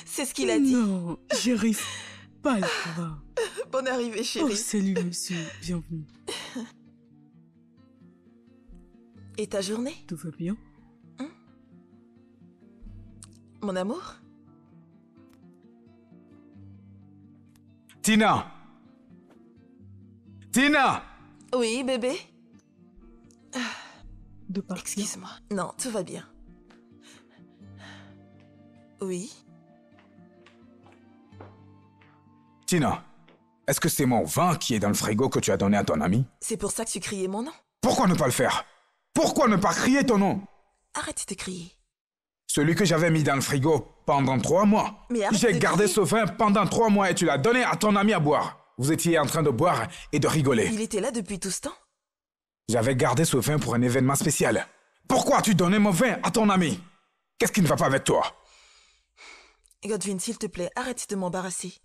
C'est ce qu'il a dit. Non, j'arrive pas à le croire. Bonne arrivée, Oh, chérie. salut, monsieur. Bienvenue. Et ta journée, Tout va bien? mon amour? Tina! Tina! Oui, bébé? De partir? Excuse-moi. Non, tout va bien. Oui? Tina, est-ce que c'est mon vin qui est dans le frigo que tu as donné à ton ami? C'est pour ça que tu criais mon nom? Pourquoi ne pas le faire? Pourquoi ne pas crier ton nom? Arrête de crier. Celui que j'avais mis dans le frigo pendant 3 mois. Mais arrête J'ai de gardé crier. ce vin pendant 3 mois et tu l'as donné à ton ami à boire. Vous étiez en train de boire et de rigoler. Il était là depuis tout ce temps? J'avais gardé ce vin pour un événement spécial. Pourquoi as-tu donné mon vin à ton ami? Qu'est-ce qui ne va pas avec toi? Godwin, s'il te plaît, arrête de m'embarrasser. Si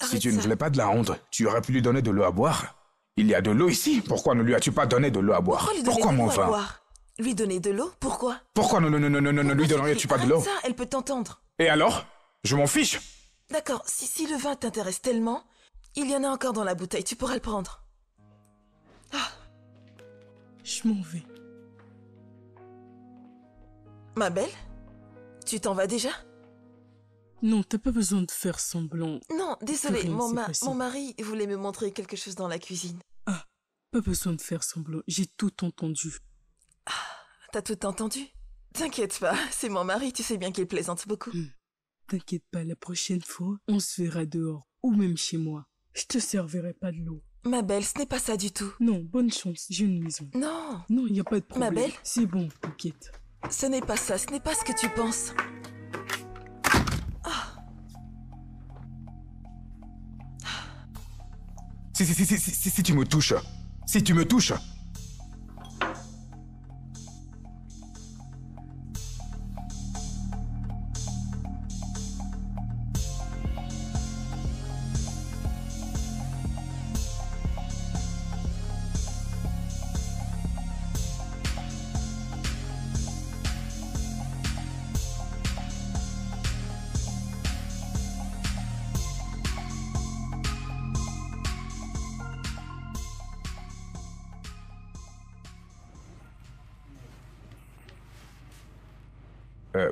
Arrête tu ne ça. voulais pas de la honte, tu aurais pu lui donner de l'eau à boire. Il y a de l'eau ici. Pourquoi ne lui as-tu pas donné de l'eau à boire? Pourquoi lui donner Pourquoi de mon l'eau à vin? boire? Lui donner de l'eau? Pourquoi? Pourquoi ne lui donnerais-tu pas de l'eau? Arrête ça, elle peut t'entendre. Et alors? Je m'en fiche. D'accord, si le vin t'intéresse tellement, il y en a encore dans la bouteille, tu pourras le prendre. Je m'en vais. Ma belle? Tu t'en vas déjà? Non, t'as pas besoin de faire semblant. Non, désolé, Rien, c'est facile. mon mari voulait me montrer quelque chose dans la cuisine. Ah, pas besoin de faire semblant. J'ai tout entendu. T'as tout entendu? T'inquiète pas, c'est mon mari, tu sais bien qu'il plaisante beaucoup. T'inquiète pas, la prochaine fois, on se verra dehors. Ou même chez moi. Je te servirai pas de l'eau. Ma belle, ce n'est pas ça du tout. Non, bonne chance, j'ai une maison. Non, Non, y a pas de problème. belle? C'est bon, t'inquiète. ce n'est pas ça, ce n'est pas ce que tu penses. Si tu me touches. Si tu me touches.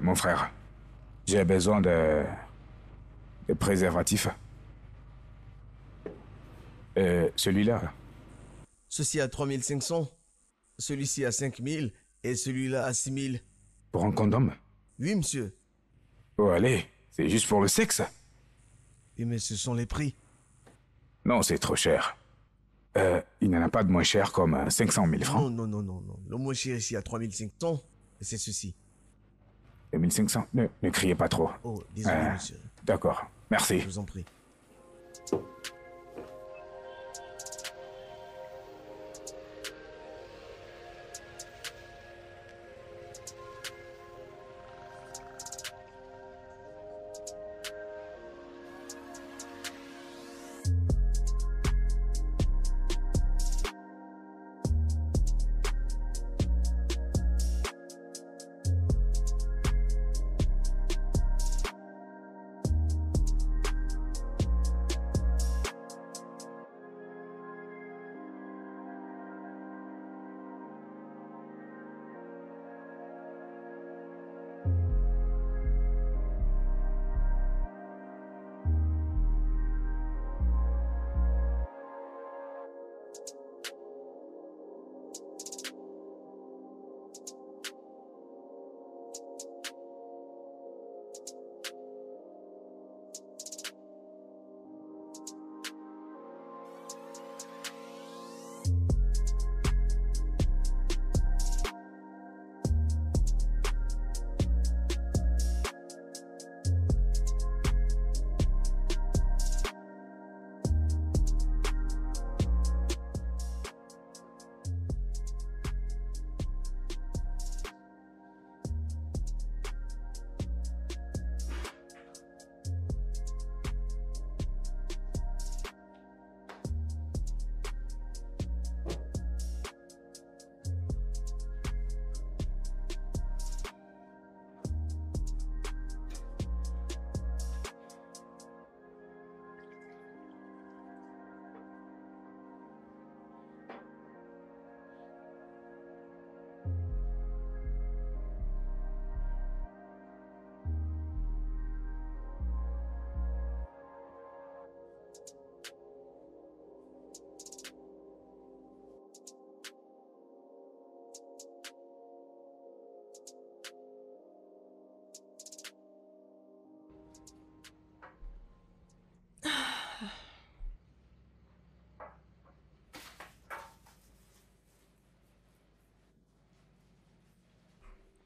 Mon frère, j'ai besoin de préservatifs. Celui-là, Ceci à 3500, celui-ci à 5000 et celui-là à 6000. pour un condom? Oui, monsieur. Oh, allez, c'est juste pour le sexe? Oui, mais ce sont les prix. Non, c'est trop cher. Il n'y en a pas de moins cher comme 500 000 francs. Non. Le moins cher ici à 3500, et c'est ceci. 1500. Ne criez pas trop. Oh, désolé, monsieur. D'accord, merci. Je vous en prie.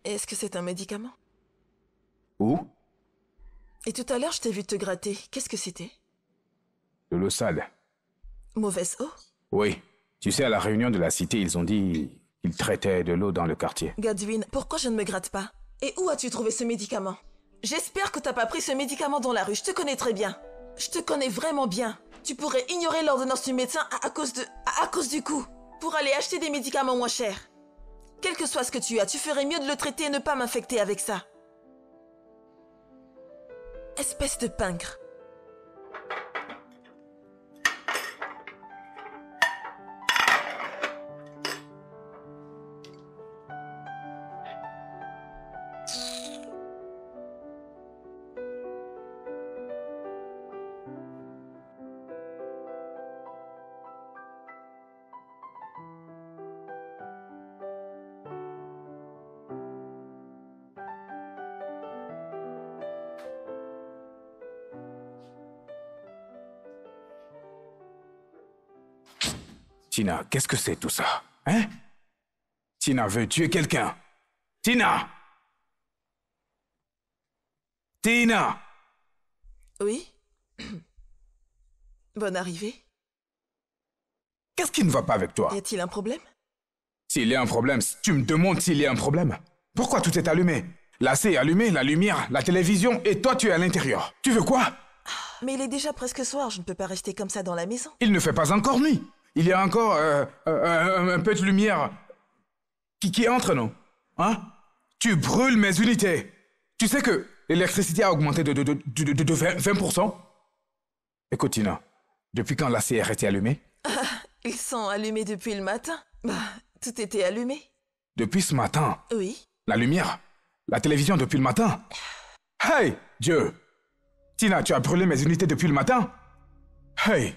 Est-ce que c'est un médicament? Où? Et tout à l'heure, je t'ai vu te gratter. Qu'est-ce que c'était? De l'eau sale. Mauvaise eau? Oui. Tu sais, à la réunion de la cité, ils ont dit qu'ils traitaient de l'eau dans le quartier. Godwin, pourquoi je ne me gratte pas? Et où as-tu trouvé ce médicament? J'espère que t'as pas pris ce médicament dans la rue. Je te connais très bien. Je te connais vraiment bien. Tu pourrais ignorer l'ordonnance du médecin à cause du coût. Pour aller acheter des médicaments moins chers. Quel que soit ce que tu as, tu ferais mieux de le traiter et ne pas m'infecter avec ça. Espèce de pingre. Tina, qu'est-ce que c'est tout ça? Hein? Tina veut tuer quelqu'un. Tina! Tina! Oui? Bonne arrivée. Qu'est-ce qui ne va pas avec toi? Y a-t-il un problème? S'il y a un problème, tu me demandes s'il y a un problème. Pourquoi tout est allumé? La C est allumée, la lumière, la télévision, et toi tu es à l'intérieur. Tu veux quoi? Mais il est déjà presque soir, je ne peux pas rester comme ça dans la maison. Il ne fait pas encore nuit. Il y a encore un peu de lumière qui entre, non? Hein? Tu brûles mes unités. Tu sais que l'électricité a augmenté de 20%? Écoute, Tina, depuis quand la CR était allumée? Ils sont allumés depuis le matin. Bah, tout était allumé. Depuis ce matin? Oui. La lumière? La télévision depuis le matin? Hey, Dieu! Tina, tu as brûlé mes unités depuis le matin? Hey,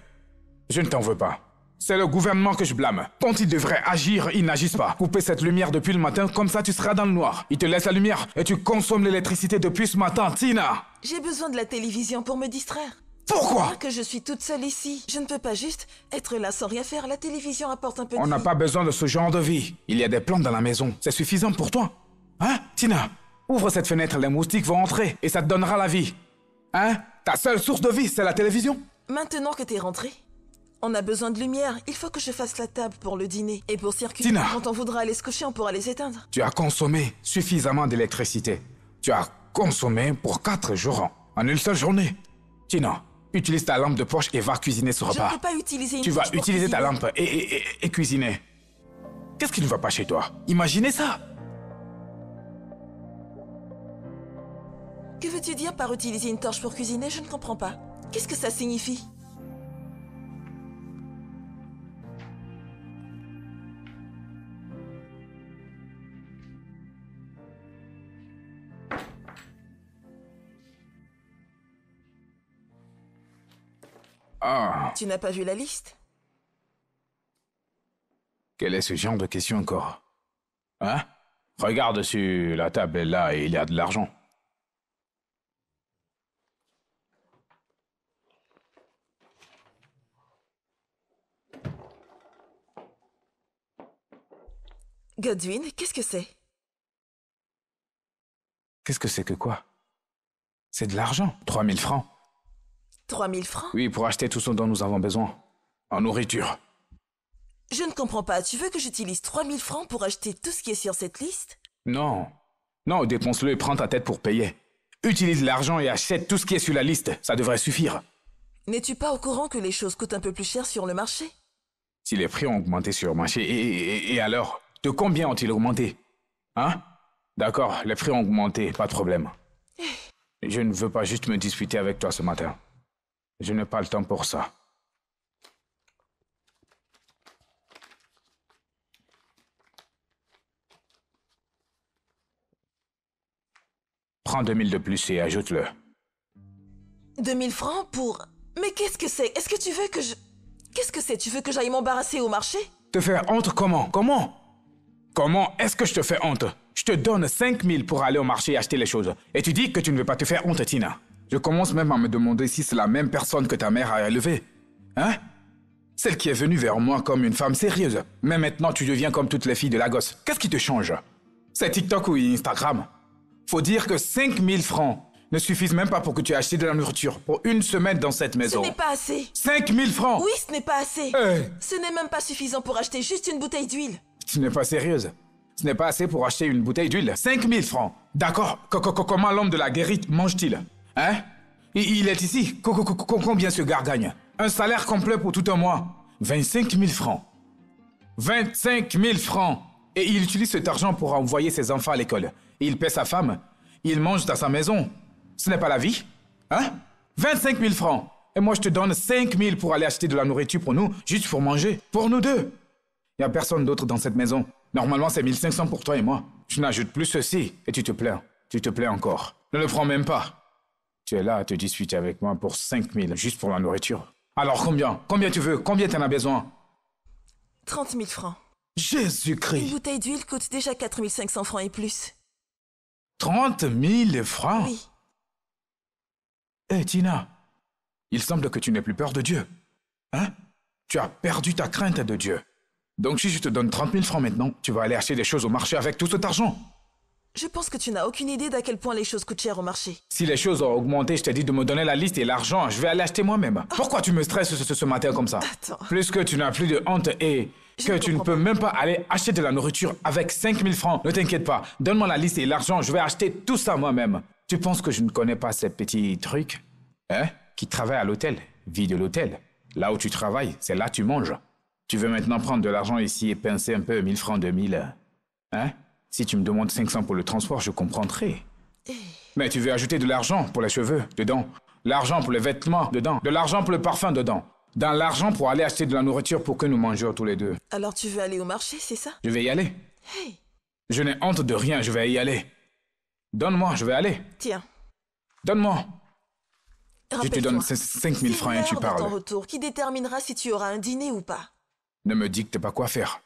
je ne t'en veux pas. C'est le gouvernement que je blâme. Quand ils devraient agir, ils n'agissent pas. Couper cette lumière depuis le matin, comme ça tu seras dans le noir. Ils te laissent la lumière et tu consommes l'électricité depuis ce matin, Tina! J'ai besoin de la télévision pour me distraire. Pourquoi? Que je suis toute seule ici. Je ne peux pas juste être là sans rien faire. La télévision apporte un peu de On n'a vie. pas besoin de ce genre de vie. Il y a des plantes dans la maison. C'est suffisant pour toi. Hein, Tina? Ouvre cette fenêtre, les moustiques vont entrer et ça te donnera la vie. Hein? Ta seule source de vie, c'est la télévision? Maintenant que t'es rentré, on a besoin de lumière. Il faut que je fasse la table pour le dîner. Et pour circuler, Tina. quand on voudra aller se coucher, on pourra les éteindre. Tu as consommé suffisamment d'électricité. Tu as consommé pour 4 jours en une seule journée. Tina, utilise ta lampe de poche et va cuisiner ce Je repas. ne peux pas utiliser une Tu vas torche pour utiliser ta cuisiner. lampe et cuisiner. Qu'est-ce qui ne va pas chez toi? Imaginez ça. Que veux-tu dire par utiliser une torche pour cuisiner? Je ne comprends pas. Qu'est-ce que ça signifie? Ah, Tu n'as pas vu la liste? quel est ce genre de question encore? Hein? Regarde sur la table là, il y a de l'argent. Godwin, qu'est-ce que c'est? Qu'est-ce que c'est que quoi? C'est de l'argent. 3000 francs. 3000 francs? Oui, pour acheter tout ce dont nous avons besoin. En nourriture. Je ne comprends pas. Tu veux que j'utilise 3000 francs pour acheter tout ce qui est sur cette liste? Non. Non, dépense-le et prends ta tête pour payer. Utilise l'argent et achète tout ce qui est sur la liste. Ça devrait suffire. N'es-tu pas au courant que les choses coûtent un peu plus cher sur le marché? Si les prix ont augmenté sur le marché, et alors? De combien ont-ils augmenté? Hein? D'accord, les prix ont augmenté, pas de problème. Je ne veux pas juste me disputer avec toi ce matin. Je n'ai pas le temps pour ça. Prends 2000 de plus et ajoute-le. 2000 francs pour... Mais qu'est-ce que c'est? Est-ce que tu veux que je... Qu'est-ce que c'est? Tu veux que j'aille m'embarrasser au marché? Te faire honte comment? Comment? Comment est-ce que je te fais honte? Je te donne 5000 pour aller au marché et acheter les choses. Et tu dis que tu ne veux pas te faire honte, Tina. Je commence même à me demander si c'est la même personne que ta mère a élevée. Hein? Celle qui est venue vers moi comme une femme sérieuse. Mais maintenant, tu deviens comme toutes les filles de Lagos. Qu'est-ce qui te change? C'est TikTok ou Instagram. Faut dire que 5000 francs ne suffisent même pas pour que tu aies acheté de la nourriture pour une semaine dans cette Ce maison. n'est pas assez. 5000 francs! Oui, ce n'est pas assez. Hey, Ce n'est même pas suffisant pour acheter juste une bouteille d'huile. tu n'es pas sérieuse. Ce n'est pas assez pour acheter une bouteille d'huile. 5000 francs. D'accord. Comment l'homme de la guérite mange-t-il? Hein? Il est ici. Combien ce gars gagne? Un salaire complet pour tout un mois. 25 000 francs. 25 000 francs. Et il utilise cet argent pour envoyer ses enfants à l'école. Et il paie sa femme. Il mange dans sa maison. Ce n'est pas la vie? Hein? 25 000 francs. Et moi, je te donne 5 000 pour aller acheter de la nourriture pour nous, juste pour manger. Pour nous deux. Il n'y a personne d'autre dans cette maison. Normalement, c'est 1500 pour toi et moi. Je n'ajoute plus ceci et tu te plains. Tu te plains encore. Ne le prends même pas. Tu es là à te disputer avec moi pour 5 000, juste pour la nourriture. Alors combien? Combien tu veux? Combien t'en as besoin? 30 000 francs. Une Jésus-Christ! bouteille d'huile coûte déjà 4 500 francs et plus. 30 000 francs? Oui. Hé, Tina, il semble que tu n'aies plus peur de Dieu. Hein? Tu as perdu ta crainte de Dieu. Donc si je te donne 30 000 francs maintenant, tu vas aller acheter des choses au marché avec tout cet argent. Je pense que tu n'as aucune idée d'à quel point les choses coûtent cher au marché. Si les choses ont augmenté, je t'ai dit de me donner la liste et l'argent. Je vais aller acheter moi-même. Pourquoi tu me stresses ce matin comme ça? Attends. Plus que tu n'as plus de honte et que tu ne peux même pas aller acheter de la nourriture avec 5 000 francs. Ne t'inquiète pas. Donne-moi la liste et l'argent. Je vais acheter tout ça moi-même. Tu penses que je ne connais pas ces petits trucs? Hein? Qui travaillent à l'hôtel. Vie de l'hôtel. Là où tu travailles, c'est là que tu manges. Tu veux maintenant prendre de l'argent ici et pincer un peu 1000 francs, 2000. Hein? Si tu me demandes 500 pour le transport, je comprendrai. Mais tu veux ajouter de l'argent pour les cheveux, dedans. L'argent pour les vêtements, dedans. De l'argent pour le parfum, dedans. Dans l'argent pour aller acheter de la nourriture pour que nous mangions tous les deux. Alors tu veux aller au marché, c'est ça? Je vais y aller. Hey, Je n'ai honte de rien, je vais y aller. Donne-moi, je vais aller. tiens. Donne-moi. Je te donne Rappelle-toi, 5 000 francs et tu c'est l'heure de ton parles. retour qui déterminera si tu auras un dîner ou pas. Ne me dicte pas quoi faire.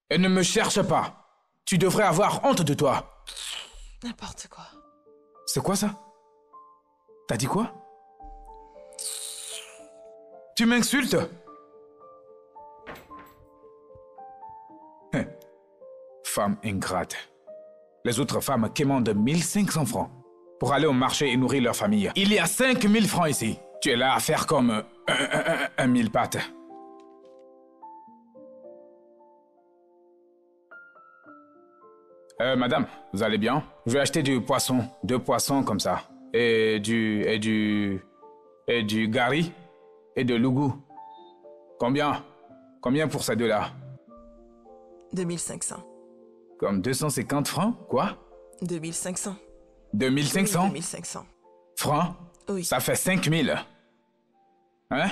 Et ne me cherche pas. Tu devrais avoir honte de toi. N'importe quoi. C'est quoi ça? T'as dit quoi? Tu m'insultes? Femme ingrate. Les autres femmes commandent 1500 francs pour aller au marché et nourrir leur famille. Il y a 5000 francs ici. Tu es là à faire comme un mille pattes. Madame, vous allez bien? Je vais acheter du poisson, 2 poissons comme ça. Et du gari et de lougou. Combien? Combien pour ces deux-là? 2500. Comme 250 francs? Quoi? 2500. 2500 Oui, 2500. francs? Oui. Ça fait 5000. Hein?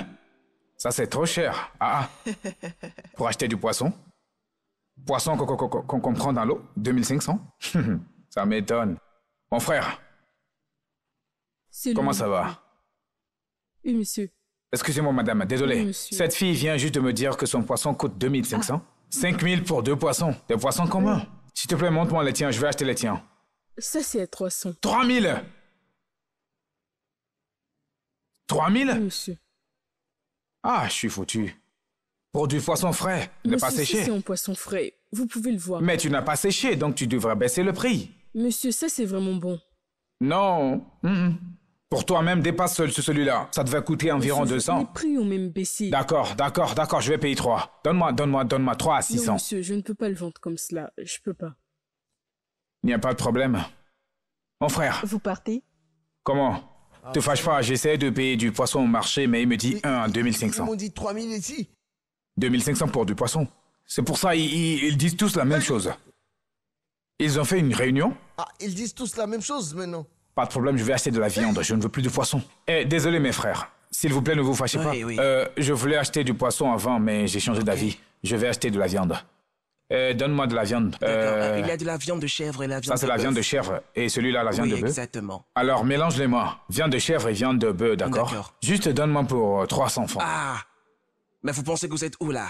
Ça c'est trop cher. Ah ah. Pour acheter du poisson? Poisson qu'on prend dans l'eau? 2500? Ça m'étonne. Mon frère, C'est comment lui. ça va? Oui, monsieur. Excusez-moi, madame, désolé. Oui, monsieur. Cette fille vient juste de me dire que son poisson coûte 2500. 5000 pour 2 poissons. Des poissons communs. S'il te plaît, montre-moi les tiens, je vais acheter les tiens. Ça, c'est à 300. 3000! 3000? Oui, monsieur. Ah, je suis foutu. Pour du poisson frais, ne pas Monsieur, ça, séché. c'est un poisson frais. Vous pouvez le voir. Mais tu n'as pas séché, donc tu devrais baisser le prix. Monsieur, ça, c'est vraiment bon. Non. Pour toi-même, dépasse celui-là. Ça devait coûter environ Monsieur, 200. Les prix ont même baissé. D'accord, je vais payer 3. Donne-moi 3 à 600. Non, monsieur, je ne peux pas le vendre comme cela. Je peux pas. Il n'y a pas de problème. Mon frère, Vous partez? comment? Te fâche pas, j'essaie de payer du poisson au marché, mais il me dit 1 à Ils 2500. m'ont dit 3000 ici. 2500 pour du poisson. C'est pour ça ils disent tous la même chose. Ils ont fait une réunion? Ah, ils disent tous la même chose maintenant. Pas de problème, je vais acheter de la viande, je ne veux plus de poisson. Eh, désolé mes frères. S'il vous plaît, ne vous fâchez pas. Oui. Je voulais acheter du poisson avant, mais j'ai changé d'avis. Je vais acheter de la viande. Donne-moi de la viande. D'accord. Il y a de la viande de chèvre et la viande Ça, c'est de la viande de bœuf. chèvre. Et celui-là, la viande Oui, de bœuf. exactement. Alors, mélange-les-moi. Viande de chèvre et viande de bœuf, d'accord? D'accord. Juste donne-moi pour 300 francs. Ah! Mais vous pensez que vous êtes où là?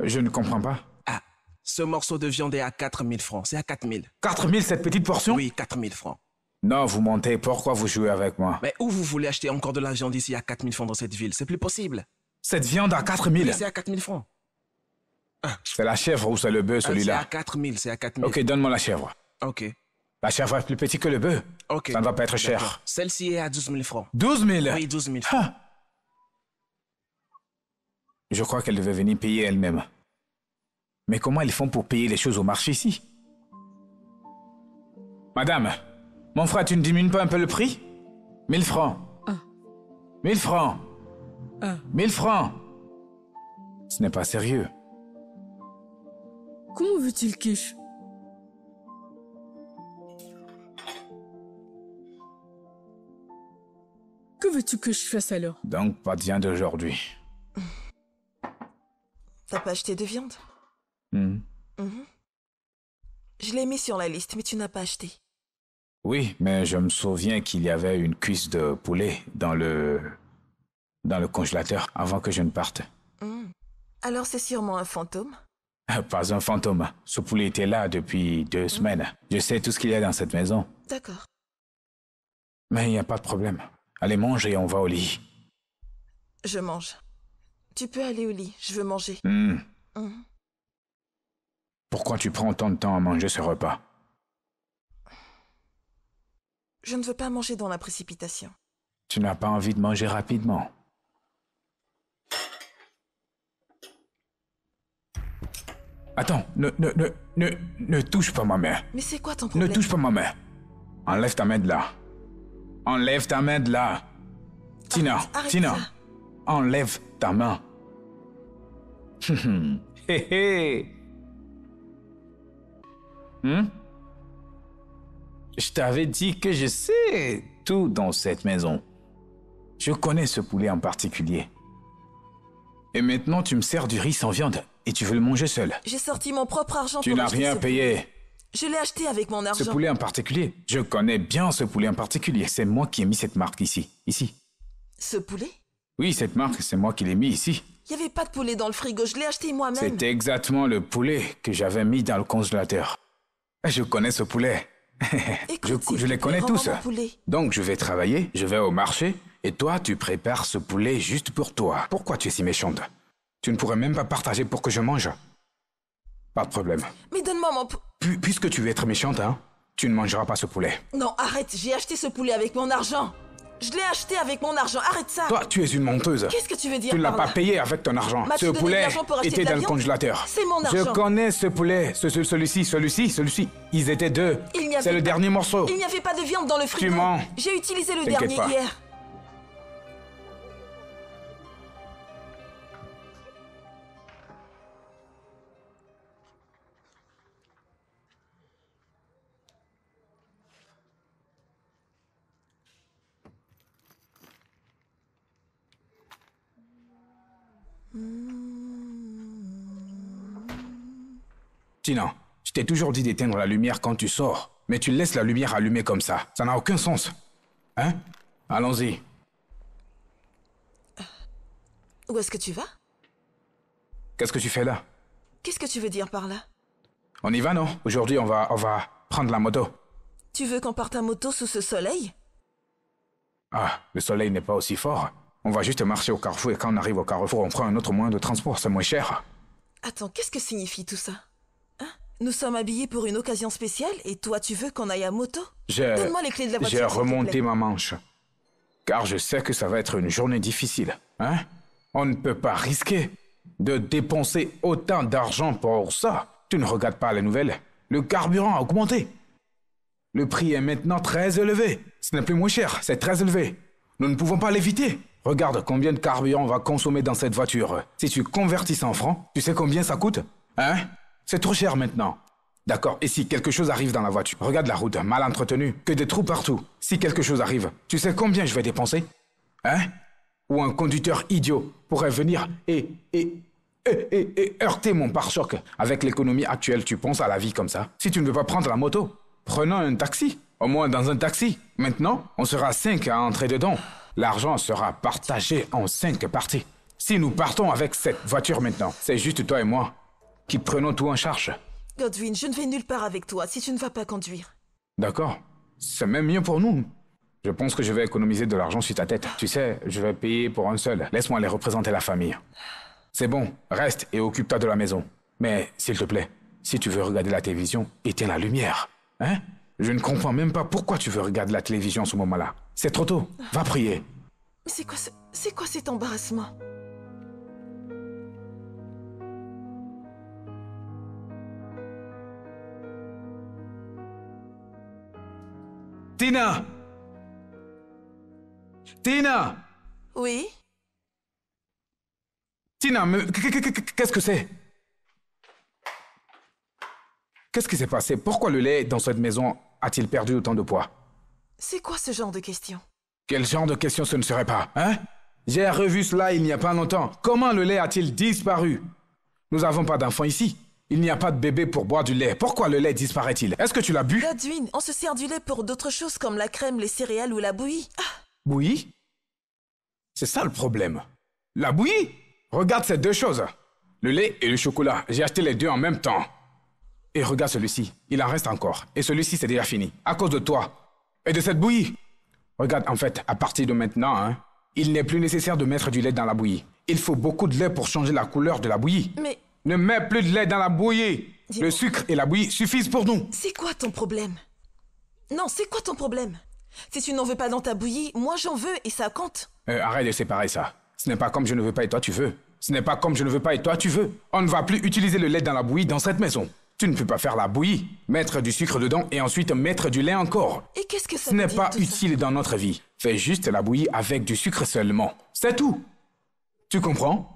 Je ne comprends pas. Ah! Ce morceau de viande est à 4000 francs. C'est à 4000. 4000 cette petite portion? Oui, 4000 francs. Non, vous mentez. Pourquoi vous jouez avec moi? Mais où vous voulez acheter encore de la viande ici à 4000 francs dans cette ville? C'est plus possible. Cette viande à 4000? Oui, c'est à 4000 francs. C'est la chèvre ou c'est le bœuf, C'est celui-là? à 4000, c'est à 4000. Ok, donne-moi la chèvre. Ok. La chèvre est plus petite que le bœuf. Ok. Ça ne va pas être cher. D'accord. Celle-ci est à 12 000 francs. 12 000? Oui, 12 000 francs. Ah. Je crois qu'elle devait venir payer elle-même. Mais comment ils font pour payer les choses au marché ici? Madame, mon frère, tu ne diminues pas un peu le prix? 1000 francs. 1000 francs. 1000 francs. Ce n'est pas sérieux. Comment veut-il quiche? Que veux-tu que je fasse alors? Donc, pas de viande d'aujourd'hui. T'as pas acheté de viande? Hmm. Je l'ai mis sur la liste, mais tu n'as pas acheté. Oui, mais je me souviens qu'il y avait une cuisse de poulet dans le congélateur avant que je ne parte. Alors c'est sûrement un fantôme? Pas un fantôme. Ce poulet était là depuis 2 semaines. Je sais tout ce qu'il y a dans cette maison. D'accord. Mais il n'y a pas de problème. Allez, mange et on va au lit. Je mange. Tu peux aller au lit, je veux manger. Pourquoi tu prends autant de temps à manger ce repas? Je ne veux pas manger dans la précipitation. Tu n'as pas envie de manger rapidement. Attends, ne touche pas ma main. Mais c'est quoi ton Ne problème? touche pas ma main. Enlève ta main de là. Enlève ta main de là. Tina, Arrête Tina, ça. enlève ta main. Hé hé. Je t'avais dit que je sais tout dans cette maison. Je connais ce poulet en particulier. Et maintenant, tu me sers du riz sans viande et tu veux le manger seul. J'ai sorti mon propre argent Tu pour n'as acheter rien ce payé. poulet. Je l'ai acheté avec mon Ce argent. poulet en particulier, je connais bien ce poulet en particulier. C'est moi qui ai mis cette marque ici. Ici. Ce poulet? Oui, cette marque, c'est moi qui l'ai mis ici. Il n'y avait pas de poulet dans le frigo, je l'ai acheté moi-même. C'est exactement le poulet que j'avais mis dans le congélateur. Je connais ce poulet. Écoute, s'il je te les plaît, connais rends-moi tous. mon poulet. Donc, je vais travailler, je vais au marché, et toi, tu prépares ce poulet juste pour toi. Pourquoi tu es si méchante? Tu ne pourrais même pas partager pour que je mange? Pas de problème. Mais donne-moi mon Puisque tu veux être méchante, hein, tu ne mangeras pas ce poulet. Non, arrête, j'ai acheté ce poulet avec mon argent. Je l'ai acheté avec mon argent, arrête ça. Toi, tu es une menteuse. Qu'est-ce que tu veux dire Tu ne l'as par pas là? payé avec ton argent. M'as-tu Ce donné de poulet l'argent pour acheter était de la dans le viande? congélateur. C'est mon Je argent. connais ce poulet. Celui-ci. Ils étaient 2. Il n'y avait C'est le pas- dernier morceau. Il n'y avait pas de viande dans le frigo. Tu mens. J'ai utilisé le T'inquiète dernier pas. hier. Tina, je t'ai toujours dit d'éteindre la lumière quand tu sors. Mais tu laisses la lumière allumée comme ça. Ça n'a aucun sens. Hein? Allons-y. Où est-ce que tu vas? Qu'est-ce que tu fais là? Qu'est-ce que tu veux dire par là? On y va, non? Aujourd'hui, on va prendre la moto. Tu veux qu'on parte à moto sous ce soleil? Ah, le soleil n'est pas aussi fort. On va juste marcher au carrefour et quand on arrive au carrefour, on prend un autre moyen de transport. C'est moins cher. Attends, qu'est-ce que signifie tout ça? Hein? Nous sommes habillés pour une occasion spéciale et toi tu veux qu'on aille à moto? Donne-moi les clés de la voiture. J'ai s'il te plaît. remonté ma manche. Car je sais que ça va être une journée difficile. Hein? On ne peut pas risquer de dépenser autant d'argent pour ça. Tu ne regardes pas les nouvelles. Le carburant a augmenté. Le prix est maintenant très élevé. Ce n'est plus moins cher, c'est très élevé. Nous ne pouvons pas l'éviter. Regarde combien de carburant on va consommer dans cette voiture. Si tu convertis ça en francs, tu sais combien ça coûte? Hein? C'est trop cher maintenant. D'accord, et si quelque chose arrive dans la voiture, regarde la route, mal entretenue, que des trous partout. Si quelque chose arrive, tu sais combien je vais dépenser? Hein? Ou un conducteur idiot pourrait venir et heurter mon pare-choc. Avec l'économie actuelle, tu penses à la vie comme ça? Si tu ne veux pas prendre la moto, prenons un taxi. Au moins dans un taxi. Maintenant, on sera 5 à entrer dedans. L'argent sera partagé en 5 parties. Si nous partons avec cette voiture maintenant, c'est juste toi et moi qui prenons tout en charge. Godwin, je ne vais nulle part avec toi si tu ne vas pas conduire. D'accord. C'est même mieux pour nous. Je pense que je vais économiser de l'argent sur ta tête. Tu sais, je vais payer pour un seul. Laisse-moi aller représenter la famille. C'est bon, reste et occupe-toi de la maison. Mais, s'il te plaît, si tu veux regarder la télévision, éteins la lumière. Hein? Je ne comprends même pas pourquoi tu veux regarder la télévision en ce moment-là. C'est trop tôt. Va prier. Mais c'est quoi cet embarrassement? Tina! Tina! Oui? Tina, mais qu'est-ce que c'est? Qu'est-ce qui s'est passé? Pourquoi le lait dans cette maison a-t-il perdu autant de poids? C'est quoi ce genre de question? Quel genre de question ce ne serait pas, hein? J'ai revu cela il n'y a pas longtemps. Comment le lait a-t-il disparu? Nous n'avons pas d'enfants ici. Il n'y a pas de bébé pour boire du lait. Pourquoi le lait disparaît-il? Est-ce que tu l'as bu? Godwin, on se sert du lait pour d'autres choses comme la crème, les céréales ou la bouillie. Ah, Bouillie? C'est ça le problème. La bouillie? Regarde ces deux choses. Le lait et le chocolat. J'ai acheté les deux en même temps. Et regarde celui-ci. Il en reste encore. Et celui-ci, c'est déjà fini. À cause de toi. Et de cette bouillie. Regarde, en fait, à partir de maintenant, hein, il n'est plus nécessaire de mettre du lait dans la bouillie. Il faut beaucoup de lait pour changer la couleur de la bouillie. mais Ne mets plus de lait dans la bouillie. Dis-moi. Le sucre et la bouillie suffisent pour nous. c'est quoi ton problème? Non, c'est quoi ton problème? Si tu n'en veux pas dans ta bouillie, moi j'en veux et ça compte. Arrête de séparer ça. Ce n'est pas comme je ne veux pas et toi tu veux. Ce n'est pas comme je ne veux pas et toi tu veux. On ne va plus utiliser le lait dans la bouillie dans cette maison. Tu ne peux pas faire la bouillie, mettre du sucre dedans et ensuite mettre du lait encore. Et qu'est-ce que ça Ce veut n'est dire pas tout ça? utile dans notre vie. Fais juste la bouillie avec du sucre seulement. C'est tout. Tu comprends?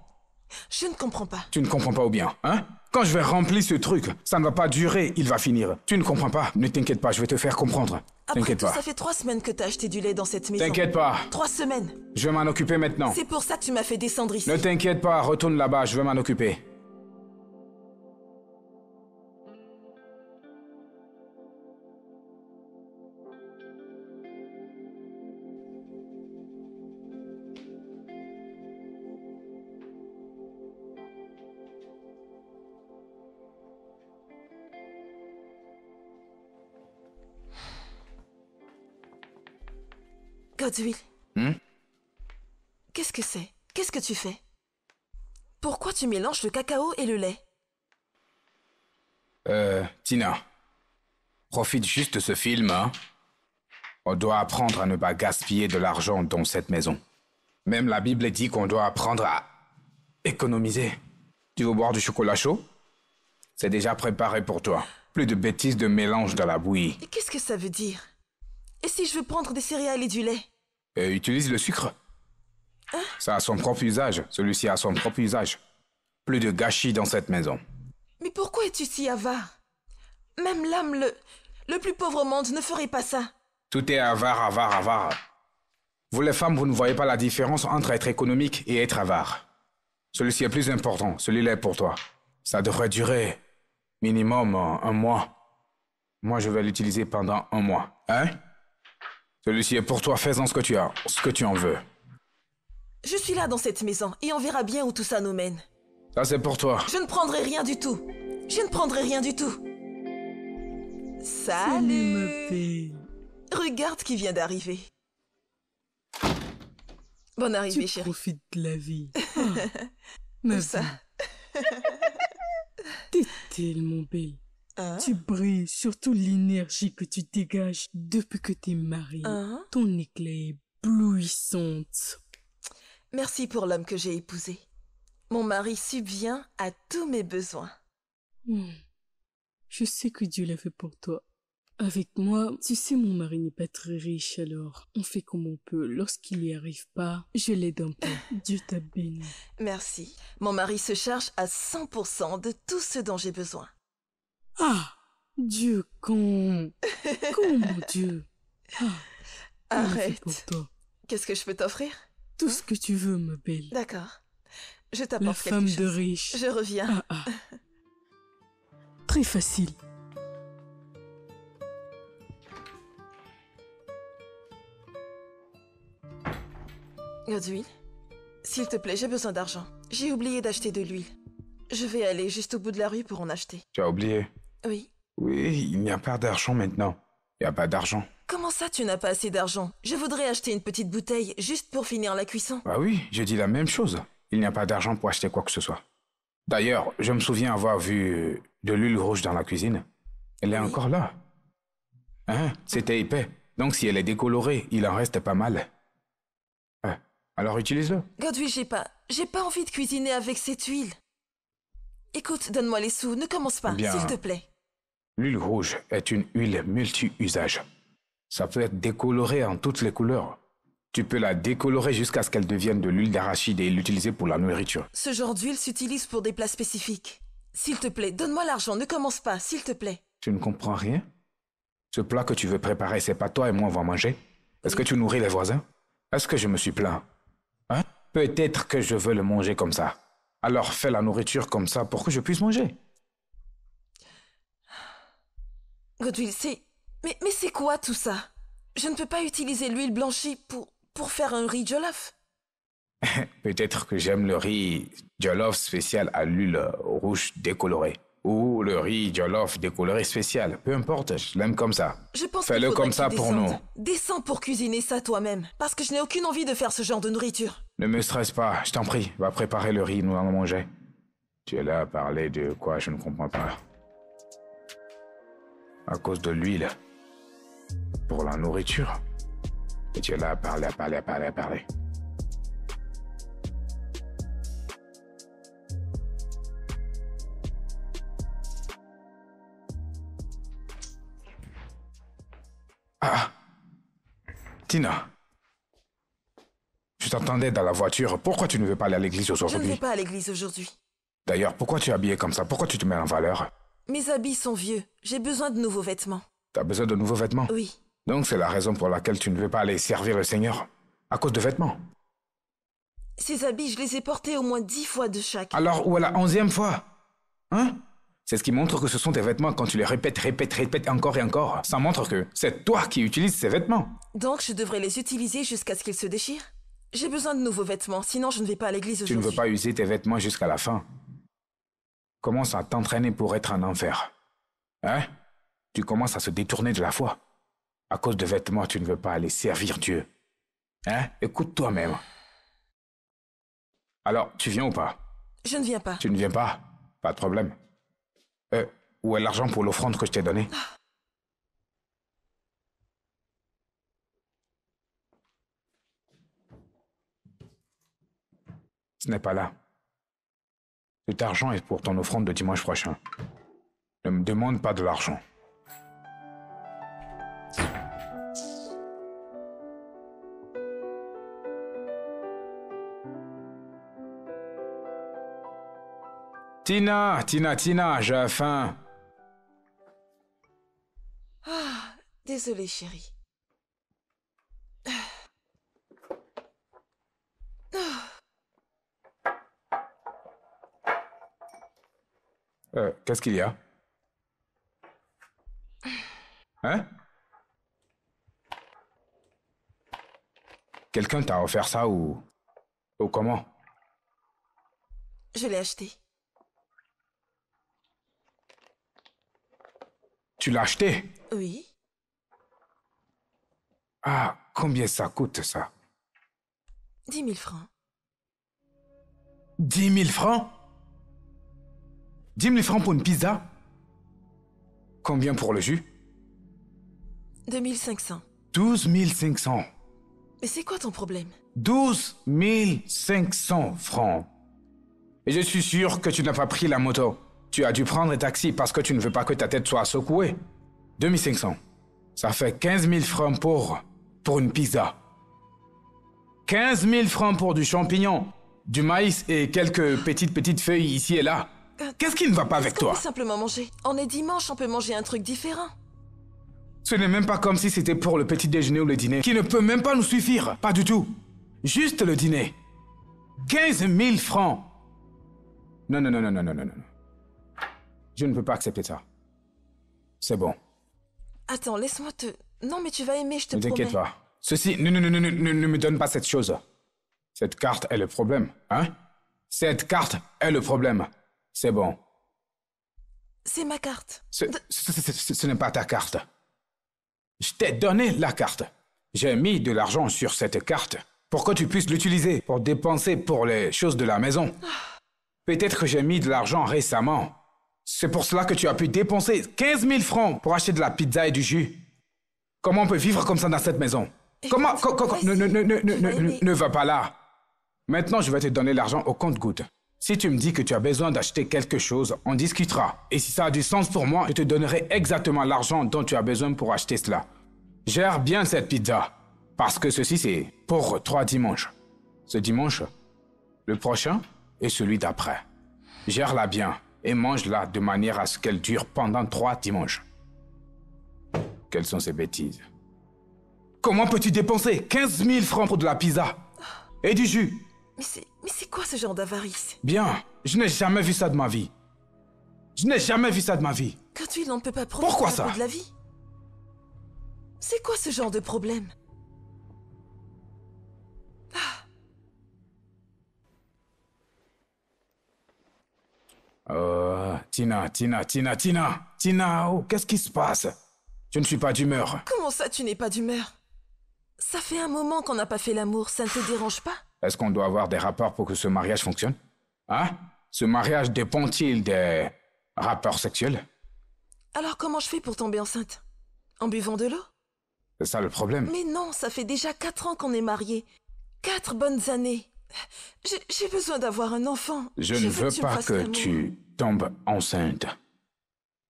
Je ne comprends pas. Tu ne comprends pas ou bien, hein? Quand je vais remplir ce truc, ça ne va pas durer, il va finir. Tu ne comprends pas? Ne t'inquiète pas, je vais te faire comprendre. Après T'inquiète tout, pas. ça fait 3 semaines que t'as acheté du lait dans cette maison. T'inquiète pas. 3 semaines. Je vais m'en occuper maintenant. C'est pour ça que tu m'as fait descendre ici. Ne t'inquiète pas, retourne là-bas, je vais m'en occuper. Godwin. Hmm? Qu'est-ce que c'est? Qu'est-ce que tu fais? Pourquoi tu mélanges le cacao et le lait? Tina, profite juste de ce film, hein. On doit apprendre à ne pas gaspiller de l'argent dans cette maison. Même la Bible dit qu'on doit apprendre à économiser. Tu veux boire du chocolat chaud? C'est déjà préparé pour toi. Plus de bêtises de mélange dans la bouillie. Et qu'est-ce que ça veut dire? Et si je veux prendre des céréales et du lait? Utilise le sucre. Ça a son propre usage. Celui-ci a son propre usage. Plus de gâchis dans cette maison. Mais pourquoi es-tu si avare? Même l'âme, le plus pauvre au monde ne ferait pas ça. Tout est avare, avare, avare. Vous les femmes, vous ne voyez pas la différence entre être économique et être avare. Celui-ci est plus important, celui-là est pour toi. Ça devrait durer minimum un mois. Moi, je vais l'utiliser pendant un mois. Hein? Celui-ci est pour toi, fais-en ce que tu as, ce que tu en veux. Je suis là dans cette maison et on verra bien où tout ça nous mène. Ça, c'est pour toi. Je ne prendrai rien du tout. Je ne prendrai rien du tout. Salut, ma Salut! belle. Regarde qui vient d'arriver. Bonne arrivée, Tu chérie. profites de la vie. Ah, ma Où ça? belle, t'es tellement belle. Hein? Tu brilles, surtout l'énergie que tu dégages depuis que t'es mariée. Hein? Ton éclat est éblouissante. Merci pour l'homme que j'ai épousé. Mon mari subvient à tous mes besoins. Hmm. Je sais que Dieu l'a fait pour toi. Avec moi, tu sais, mon mari n'est pas très riche, alors on fait comme on peut. Lorsqu'il n'y arrive pas, je l'aide un peu. Dieu t'a béni. Merci. Mon mari se charge à 100% de tout ce dont j'ai besoin. Ah, Dieu, mon Dieu. Ah, il l'a fait Arrête. pour toi. Qu'est-ce que je peux t'offrir? Tout ce que tu veux, ma belle. D'accord. Je La t'apporte quelque femme chose. de riche. Je reviens. Ah, ah. Très facile. Godwin, s'il te plaît, j'ai besoin d'argent. J'ai oublié d'acheter de l'huile. Je vais aller juste au bout de la rue pour en acheter. Tu as oublié? Oui. Oui, il n'y a pas d'argent maintenant. Il n'y a pas d'argent. Comment ça, tu n'as pas assez d'argent? Je voudrais acheter une petite bouteille juste pour finir la cuisson. Bah oui, je dis la même chose. Il n'y a pas d'argent pour acheter quoi que ce soit. D'ailleurs, je me souviens avoir vu de l'huile rouge dans la cuisine. Elle est encore là. Hein? C'était épais. Donc si elle est décolorée, il en reste pas mal. Alors utilise-le. Godwill, j'ai pas envie de cuisiner avec cette huile. Écoute, donne-moi les sous, ne commence pas, Bien. s'il te plaît. L'huile rouge est une huile multi-usage. Ça peut être décoloré en toutes les couleurs. Tu peux la décolorer jusqu'à ce qu'elle devienne de l'huile d'arachide et l'utiliser pour la nourriture. Ce genre d'huile s'utilise pour des plats spécifiques. S'il te plaît, donne-moi l'argent, ne commence pas, s'il te plaît. Tu ne comprends rien? Ce plat que tu veux préparer, c'est pas toi et moi on va manger? Est-ce que tu nourris les voisins? Est-ce que je me suis plaint? Hein? Peut-être que je veux le manger comme ça. Alors fais la nourriture comme ça pour que je puisse manger. Godwill, Mais c'est quoi tout ça? Je ne peux pas utiliser l'huile blanchie pour faire un riz jollof. Peut-être que j'aime le riz jollof spécial à l'huile rouge décolorée. Ou le riz jollof décoloré spécial. Peu importe, je l'aime comme ça. Je pense Fais-le comme ça pour nous. Descends pour cuisiner ça toi-même. Parce que je n'ai aucune envie de faire ce genre de nourriture. Ne me stresse pas, je t'en prie. Va préparer le riz, nous allons manger. Tu es là à parler de quoi, je ne comprends pas. À cause de l'huile. Pour la nourriture. Et tu es là à parler. Ah, Tina, je t'entendais dans la voiture. Pourquoi tu ne veux pas aller à l'église Je ne aujourd'hui? vais pas à l'église aujourd'hui. D'ailleurs, pourquoi tu es habillée comme ça? Pourquoi tu te mets en valeur? Mes habits sont vieux. J'ai besoin de nouveaux vêtements. T'as besoin de nouveaux vêtements? Oui. Donc c'est la raison pour laquelle tu ne veux pas aller servir le Seigneur? À cause de vêtements? Ces habits, je les ai portés au moins 10 fois de chaque. Alors où est la 11e fois? Hein? C'est ce qui montre que ce sont tes vêtements quand tu les répètes encore et encore. Ça montre que c'est toi qui utilises ces vêtements. Donc je devrais les utiliser jusqu'à ce qu'ils se déchirent? J'ai besoin de nouveaux vêtements, sinon je ne vais pas à l'église Tu ne aujourd'hui. veux pas user tes vêtements jusqu'à la fin. Commence à t'entraîner pour être un enfer. Hein? Tu commences à se détourner de la foi. À cause de vêtements, tu ne veux pas aller servir Dieu. Hein? Écoute toi-même. Alors, tu viens ou pas? Je ne viens pas. Tu ne viens pas? Pas de problème. Où est l'argent pour l'offrande que je t'ai donnée? Ce n'est pas là. Cet argent est pour ton offrande de dimanche prochain. Ne me demande pas de l'argent. Tina, j'ai faim. Désolée, chérie. Qu'est-ce qu'il y a? Hein? Quelqu'un t'a offert ça ou comment? Je l'ai acheté. Tu l'as acheté? Oui. Ah, combien ça coûte, ça? 10 000 francs. 10 000 francs? 10 000 francs pour une pizza? Combien pour le jus? 2 500. 12 500. Mais c'est quoi ton problème? 12 500 francs. Et je suis sûr que tu n'as pas pris la moto. Tu as dû prendre un taxi parce que tu ne veux pas que ta tête soit secouée. 2 500. Ça fait 15 000 francs pour une pizza. 15 000 francs pour du champignon, du maïs et quelques petites feuilles ici et là. Qu'est-ce qui ne va pas avec toi? On peut simplement manger. On est dimanche, on peut manger un truc différent. Ce n'est même pas comme si c'était pour le petit déjeuner ou le dîner, qui ne peut même pas nous suffire. Pas du tout. Juste le dîner. 15 000 francs. Non. Je ne peux pas accepter ça. C'est bon. Attends, laisse-moi te... Non, mais tu vas aimer, je te Ne promets. t'inquiète pas. Ceci, ne me donne pas cette chose. Cette carte est le problème, hein? Cette carte est le problème. C'est bon. C'est ma carte. Ce n'est pas ta carte. Je t'ai donné la carte. J'ai mis de l'argent sur cette carte pour que tu puisses l'utiliser pour dépenser pour les choses de la maison. Peut-être que j'ai mis de l'argent récemment. C'est pour cela que tu as pu dépenser 15 000 francs pour acheter de la pizza et du jus. Comment on peut vivre comme ça dans cette maison? Comment... Ne va pas là. Maintenant, je vais te donner l'argent au compte-gouttes. Si tu me dis que tu as besoin d'acheter quelque chose, on discutera. Et si ça a du sens pour moi, je te donnerai exactement l'argent dont tu as besoin pour acheter cela. Gère bien cette pizza. Parce que ceci, c'est pour 3 dimanches. Ce dimanche, le prochain et celui d'après. Gère-la bien et mange-la de manière à ce qu'elle dure pendant 3 dimanches. Quelles sont ces bêtises? Comment peux-tu dépenser 15 000 francs pour de la pizza et du jus? Mais c'est quoi ce genre d'avarice? Bien, je n'ai jamais vu ça de ma vie. Je n'ai jamais vu ça de ma vie. Godwill, on ne peut pas profiter Pourquoi un ça? peu de la vie. C'est quoi ce genre de problème? Tina, oh, qu'est-ce qui se passe? Je ne suis pas d'humeur. Comment ça, tu n'es pas d'humeur? Ça fait un moment qu'on n'a pas fait l'amour, ça ne te dérange pas? Est-ce qu'on doit avoir des rapports pour que ce mariage fonctionne? Hein? Ce mariage dépend-il des rapports sexuels? Alors comment je fais pour tomber enceinte? En buvant de l'eau? C'est ça le problème. Mais non, ça fait déjà 4 ans qu'on est mariés. 4 bonnes années. J'ai besoin d'avoir un enfant. Je ne veux tu me pas fasses que l'amour. tu tombes enceinte.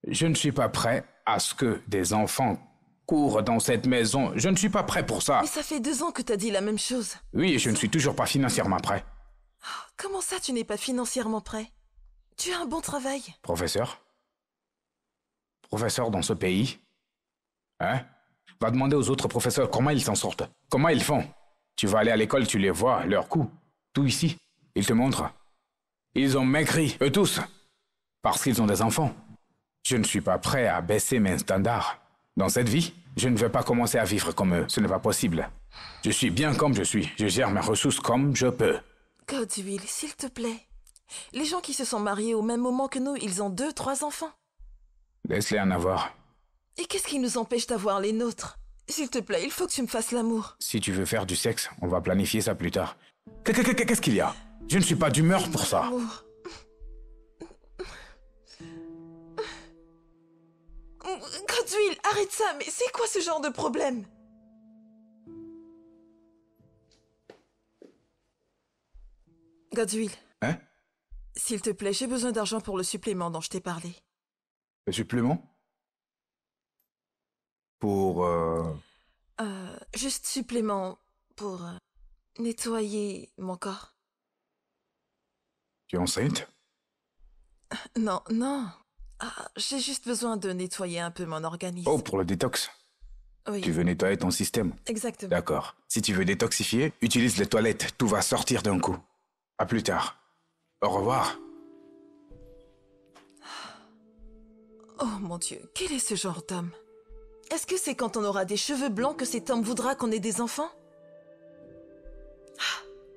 Je ne suis pas prêt à ce que des enfants courent dans cette maison. Je ne suis pas prêt pour ça. Mais ça fait 2 ans que t'as dit la même chose. Oui, je ne suis toujours pas financièrement prêt. Comment ça, tu n'es pas financièrement prêt? Tu as un bon travail. Professeur? Professeur dans ce pays? Hein? Va demander aux autres professeurs comment ils s'en sortent. Comment ils font. Tu vas aller à l'école, tu les vois, leurs coups. Tout ici. Ils te montrent. Ils ont maigri, eux tous. Parce qu'ils ont des enfants. Je ne suis pas prêt à baisser mes standards. Dans cette vie, je ne vais pas commencer à vivre comme eux. Ce n'est pas possible. Je suis bien comme je suis. Je gère mes ressources comme je peux. Godwill, s'il te plaît. Les gens qui se sont mariés au même moment que nous, ils ont 2, 3 enfants. Laisse-les en avoir. Et qu'est-ce qui nous empêche d'avoir les nôtres? S'il te plaît, il faut que tu me fasses l'amour. Si tu veux faire du sexe, on va planifier ça plus tard. Qu'est-ce qu'il y a? Je ne suis pas d'humeur pour ça. L'amour. Godwill, arrête ça, mais c'est quoi ce genre de problème? Godwill. Hein? S'il te plaît, j'ai besoin d'argent pour le supplément dont je t'ai parlé. Le supplément? Pour... Juste supplément pour nettoyer mon corps. Tu es enceinte? Non, non. J'ai juste besoin de nettoyer un peu mon organisme. Oh, pour le détox. Oui, Tu veux nettoyer ton système. exactement. D'accord. Si tu veux détoxifier, utilise les toilettes. Tout va sortir d'un coup. À plus tard. Au revoir. Oh mon Dieu, quel est ce genre d'homme? Est-ce que c'est quand on aura des cheveux blancs que cet homme voudra qu'on ait des enfants?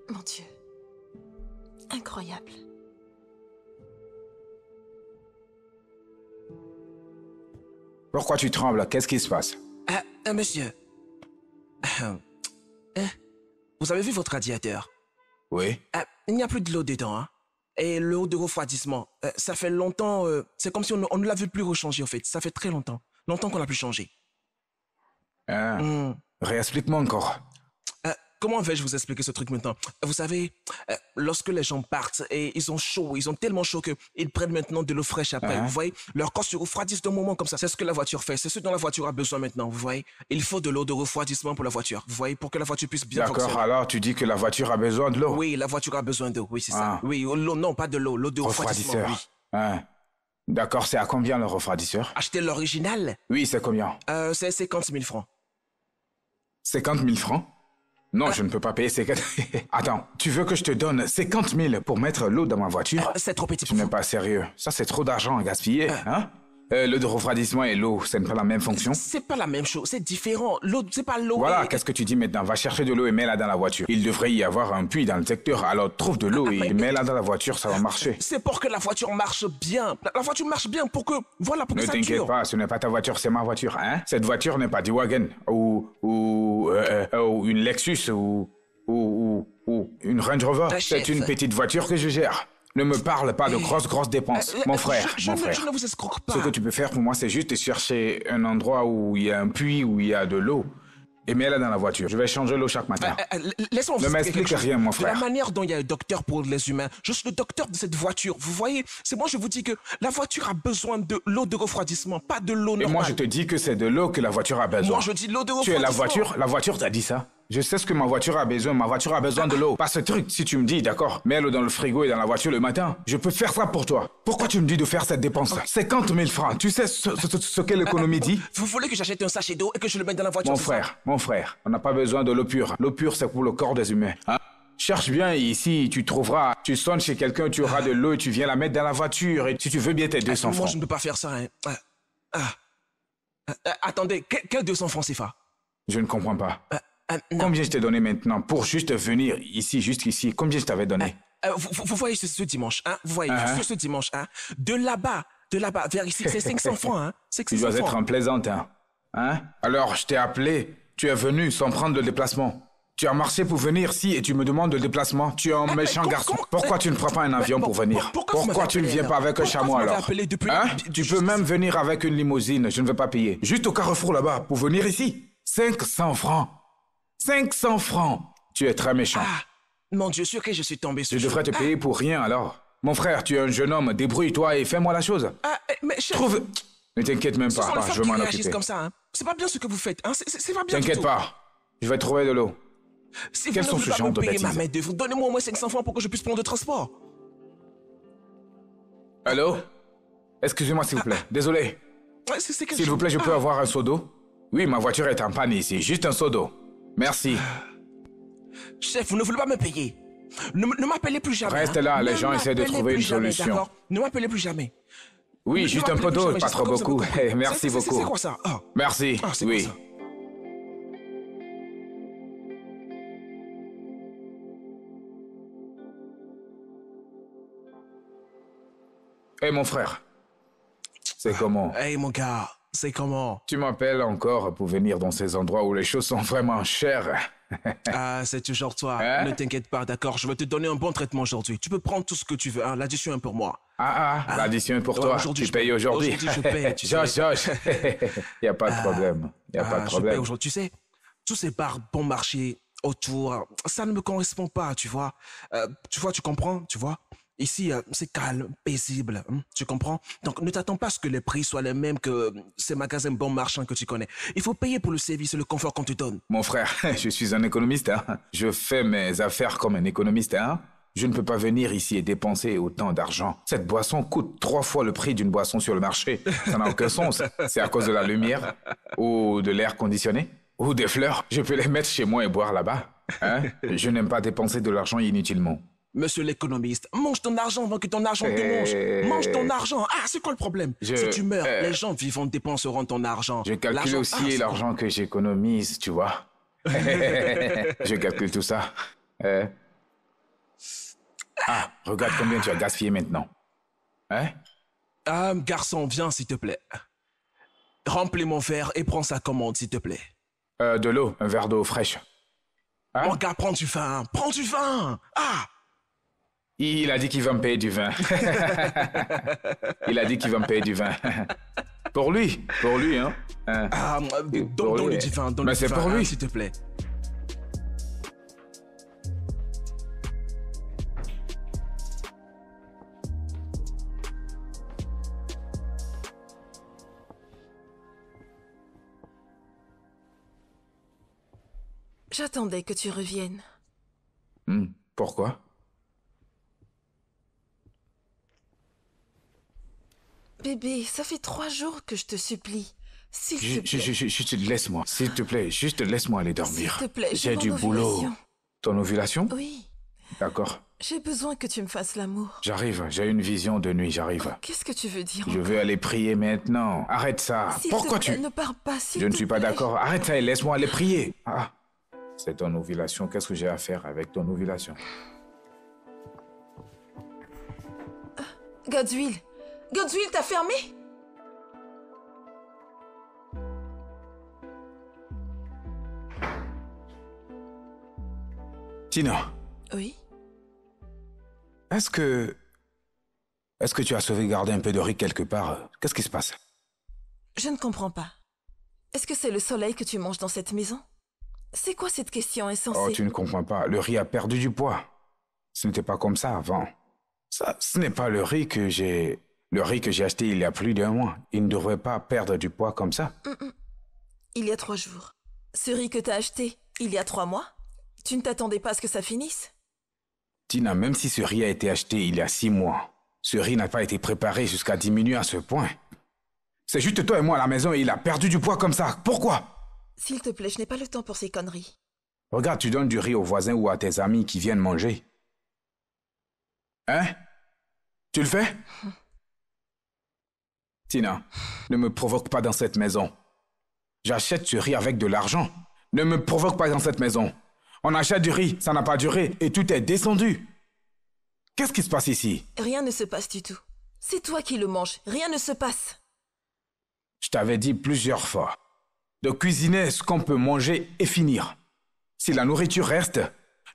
Mon Dieu. Incroyable. Pourquoi tu trembles? Qu'est-ce qui se passe? Monsieur. Vous avez vu votre radiateur? Oui? Il n'y a plus de l'eau dedans, hein? Et l'eau de refroidissement, ça fait longtemps... c'est comme si on ne l'avait plus rechangé, en fait. Ça fait très longtemps. Longtemps qu'on l'a plus changé. Réexplique-moi encore. Comment vais-je vous expliquer ce truc maintenant? Vous savez, lorsque les gens partent et ils ont chaud, ils ont tellement chaud qu'ils prennent maintenant de l'eau fraîche après. Vous voyez, leur corps se refroidissent d'un moment comme ça. C'est ce que la voiture fait. C'est ce dont la voiture a besoin maintenant. Vous voyez, il faut de l'eau de refroidissement pour la voiture. Vous voyez, pour que la voiture puisse bien D'accord, fonctionner. alors tu dis que la voiture a besoin de l'eau? Oui, la voiture a besoin d'eau. Oui, c'est ça. Oui, l'eau, non, pas de l'eau. L'eau de refroidissement. Refroidisseur. Oui. D'accord, c'est à combien le refroidisseur? Acheter l'original, Oui, c'est combien? c'est 50 000 francs. 50 000 francs? Non, je ne peux pas payer 50... Attends, tu veux que je te donne 50 000 pour mettre l'eau dans ma voiture? C'est trop petit Tu pour n'es vous. pas sérieux. Ça, c'est trop d'argent à gaspiller, hein? L'eau de refroidissement et l'eau, ce n'est pas la même fonction? C'est pas la même chose, c'est différent. L'eau, c'est pas l'eau. Voilà, et- qu'est-ce que tu dis maintenant? Va chercher de l'eau et mets-la dans la voiture. Il devrait y avoir un puits dans le secteur, alors trouve de l'eau et mets-la dans la voiture, ça va marcher. C'est pour que la voiture marche bien. La voiture marche bien pour que, voilà, pour que Ne ça t'inquiète dure. pas, ce n'est pas ta voiture, c'est ma voiture, hein? Cette voiture n'est pas du wagon, ou une Lexus, ou une Range Rover. Ah, C'est chef. une petite voiture que je gère. Ne me parle pas de grosses dépenses. Mon frère, je mon frère. Je ne vous escroque pas. Ce que tu peux faire pour moi, c'est juste de chercher un endroit où il y a un puits, où il y a de l'eau. Et mets-la dans la voiture. Je vais changer l'eau chaque matin. Laisse-moi vous Ne expliquer m'explique quelque chose. rien, mon De frère. la manière dont il y a un docteur pour les humains, je suis le docteur de cette voiture. Vous voyez, c'est moi je vous dis que la voiture a besoin de l'eau de refroidissement, pas de l'eau Et normale. moi, je te dis que c'est de l'eau que la voiture a besoin. Moi, je dis l'eau de Tu es refroidissement. la voiture t'a dit ça. Je sais ce que ma voiture a besoin. Ma voiture a besoin de l'eau. Pas ce truc. Si tu me dis, d'accord, mets l'eau dans le frigo et dans la voiture le matin, je peux faire ça pour toi. Pourquoi tu me dis de faire cette dépense? 50 000 francs. Tu sais ce que l'économie dit? Vous voulez que j'achète un sachet d'eau et que je le mette dans la voiture? Mon frère, on n'a pas besoin de l'eau pure. L'eau pure, c'est pour le corps des humains. Hein? Cherche bien ici, tu trouveras. Tu sonnes chez quelqu'un, tu auras de l'eau et tu viens la mettre dans la voiture. Et si tu veux bien tes 200 Moi, francs. je ne peux pas faire ça. Hein. Attendez, quel 200 francs CFA? Je ne comprends pas. Non. Combien je t'ai donné maintenant pour juste venir ici, juste ici? Combien je t'avais donné? Vous voyez ce dimanche, hein? Vous voyez ce dimanche, hein? De là-bas vers ici, c'est 500 francs, hein? C'est Tu 500 dois être francs. en plaisantin. Hein? Alors, je t'ai appelé. Tu es venu sans prendre de déplacement. Tu as marché pour venir ici et tu me demandes de déplacement. Tu es un méchant garçon. Pourquoi tu ne prends pas un avion pour venir? pourquoi tu ne vous viens m'avez pas avec un appelé, chameau pourquoi vous m'avez alors? appelé depuis- Hein? Tu peux même venir avec une limousine. Je ne vais pas payer. Juste au carrefour là-bas pour venir ici. 500 francs. 500 francs. Tu es très méchant. Mon Dieu, sûr que je suis tombé sur Je devrais te payer pour rien alors. Mon frère, tu es un jeune homme. Débrouille-toi et fais-moi la chose. Mais chef, Trouve... Ne t'inquiète même ce sont les pas. femmes Je vais qui m'en réagissent occuper. comme ça, hein? C'est pas bien ce que vous faites, hein? C'est pas bien du T'inquiète tout. pas. Je vais trouver de l'eau. Si Quels vous sont ne ce voulez pas genre me de payer ma bêtises? main-d'œuvre, donnez-moi au moins 500 francs pour que je puisse prendre le transport. Allô? Excusez-moi s'il vous plaît. Désolé. C'est quelque S'il vous chose. plaît, je peux avoir un seau d'eau? Oui, ma voiture est en panne ici. Juste un seau d'eau. Merci. Chef, vous ne voulez pas me payer. Ne m'appelez plus jamais. Reste hein. là, les Ne gens essaient de m'appelez trouver plus une jamais, solution. d'accord? Ne m'appelez plus jamais. Oui, Ne juste un m'appelez peu plus d'eau, jamais, pas j'espère trop que vous avez beaucoup. compris. Merci beaucoup. C'est quoi ça? Merci. C'est Oui. quoi ça? Hé, mon frère. C'est comment? Hey mon gars, c'est comment? Tu m'appelles encore pour venir dans ces endroits où les choses sont vraiment chères. C'est toujours toi. Hein? Ne t'inquiète pas, d'accord? Je vais te donner un bon traitement aujourd'hui. Tu peux prendre tout ce que tu veux, hein? L'addition est pour moi. L'addition est pour Ouais, toi. aujourd'hui, Tu je payes paye. aujourd'hui. Aujourd'hui, je paye, tu sais. Josh. Y a pas de problème. Y a pas de Je paye problème. aujourd'hui. Tu sais, tous ces bars bon marché autour, ça ne me correspond pas, tu vois. Tu comprends, tu vois. Ici, c'est calme, paisible, hein, tu comprends? Donc, ne t'attends pas à ce que les prix soient les mêmes que ces magasins bon marchand que tu connais. Il faut payer pour le service et le confort qu'on te donne. Mon frère, je suis un économiste. Hein. Je fais mes affaires comme un économiste. Hein. Je ne peux pas venir ici et dépenser autant d'argent. Cette boisson coûte 3 fois le prix d'une boisson sur le marché. Ça n'a aucun sens. C'est à cause de la lumière ou de l'air conditionné ou des fleurs. Je peux les mettre chez moi et boire là-bas. Hein. Je n'aime pas dépenser de l'argent inutilement. Monsieur l'économiste, mange ton argent avant que ton argent te mange. Mange ton argent. C'est quoi le problème? Si tu meurs, les gens vivants dépenseront ton argent. Je calcule L'argent- aussi c'est l'argent que j'économise, tu vois. Je calcule tout ça. Regarde combien tu as gaspillé maintenant. Hein? Garçon, viens s'il te plaît. Remplis mon verre et prends sa commande s'il te plaît. De l'eau, un verre d'eau fraîche. Hein? Mon gars, prends du vin. Prends du vin. Il a dit qu'il va me payer du vin. Il a dit qu'il va me payer du vin. Pour lui, hein. Donne-lui du vin. Mais c'est pour lui. S'il te plaît. J'attendais que tu reviennes. Pourquoi? Bébé, ça fait 3 jours que je te supplie. S'il te plaît. Juste laisse-moi, s'il te plaît, juste laisse-moi aller dormir. S'il te plaît, j'ai du mon boulot. ovulation. Ton ovulation? Oui, D'accord. j'ai besoin que tu me fasses l'amour. J'arrive, j'ai une vision de nuit, j'arrive. Qu'est-ce que tu veux dire Je veux aller prier maintenant. Arrête ça. S'il Pourquoi te plaît, tu... ne pars pas, s'il Je ne te suis pas plaît. d'accord. Arrête ça et laisse-moi aller prier. C'est ton ovulation. Qu'est-ce que j'ai à faire avec ton ovulation? Godswill, t'as fermé? Tina, Oui. est-ce que Est-ce que tu as sauvegardé un peu de riz quelque part? Qu'est-ce qui se passe? Je ne comprends pas. Est-ce que c'est le soleil que tu manges dans cette maison? C'est quoi cette question insensée? Oh, tu ne comprends pas. Le riz a perdu du poids. Ce n'était pas comme ça avant. Ça, ce n'est pas le riz que j'ai... Le riz que j'ai acheté il y a plus d'1 mois. Il ne devrait pas perdre du poids comme ça. Il y a 3 jours. Ce riz que t'as acheté il y a 3 mois? Tu ne t'attendais pas à ce que ça finisse? Tina, même si ce riz a été acheté il y a 6 mois, ce riz n'a pas été préparé jusqu'à diminuer à ce point. C'est juste toi et moi à la maison et il a perdu du poids comme ça. Pourquoi? S'il te plaît, je n'ai pas le temps pour ces conneries. Regarde, tu donnes du riz aux voisins ou à tes amis qui viennent manger. Hein? Tu le fais? Tina, ne me provoque pas dans cette maison. J'achète ce riz avec de l'argent. Ne me provoque pas dans cette maison. On achète du riz, ça n'a pas duré et tout est descendu. Qu'est-ce qui se passe ici? Rien ne se passe du tout. C'est toi qui le manges. Rien ne se passe. Je t'avais dit plusieurs fois de cuisiner ce qu'on peut manger et finir. Si la nourriture reste,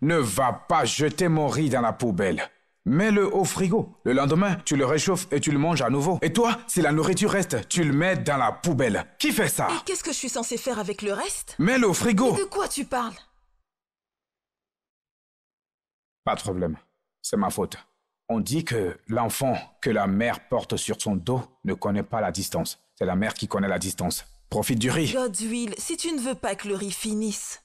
ne va pas jeter mon riz dans la poubelle. Mets-le au frigo. Le lendemain, tu le réchauffes et tu le manges à nouveau. Et toi, si la nourriture reste, tu le mets dans la poubelle. Qui fait ça? Et qu'est-ce que je suis censée faire avec le reste? Mets-le au frigo. Et de quoi tu parles? Pas de problème. C'est ma faute. On dit que l'enfant que la mère porte sur son dos ne connaît pas la distance. C'est la mère qui connaît la distance. Profite du riz. Godwill, si tu ne veux pas que le riz finisse,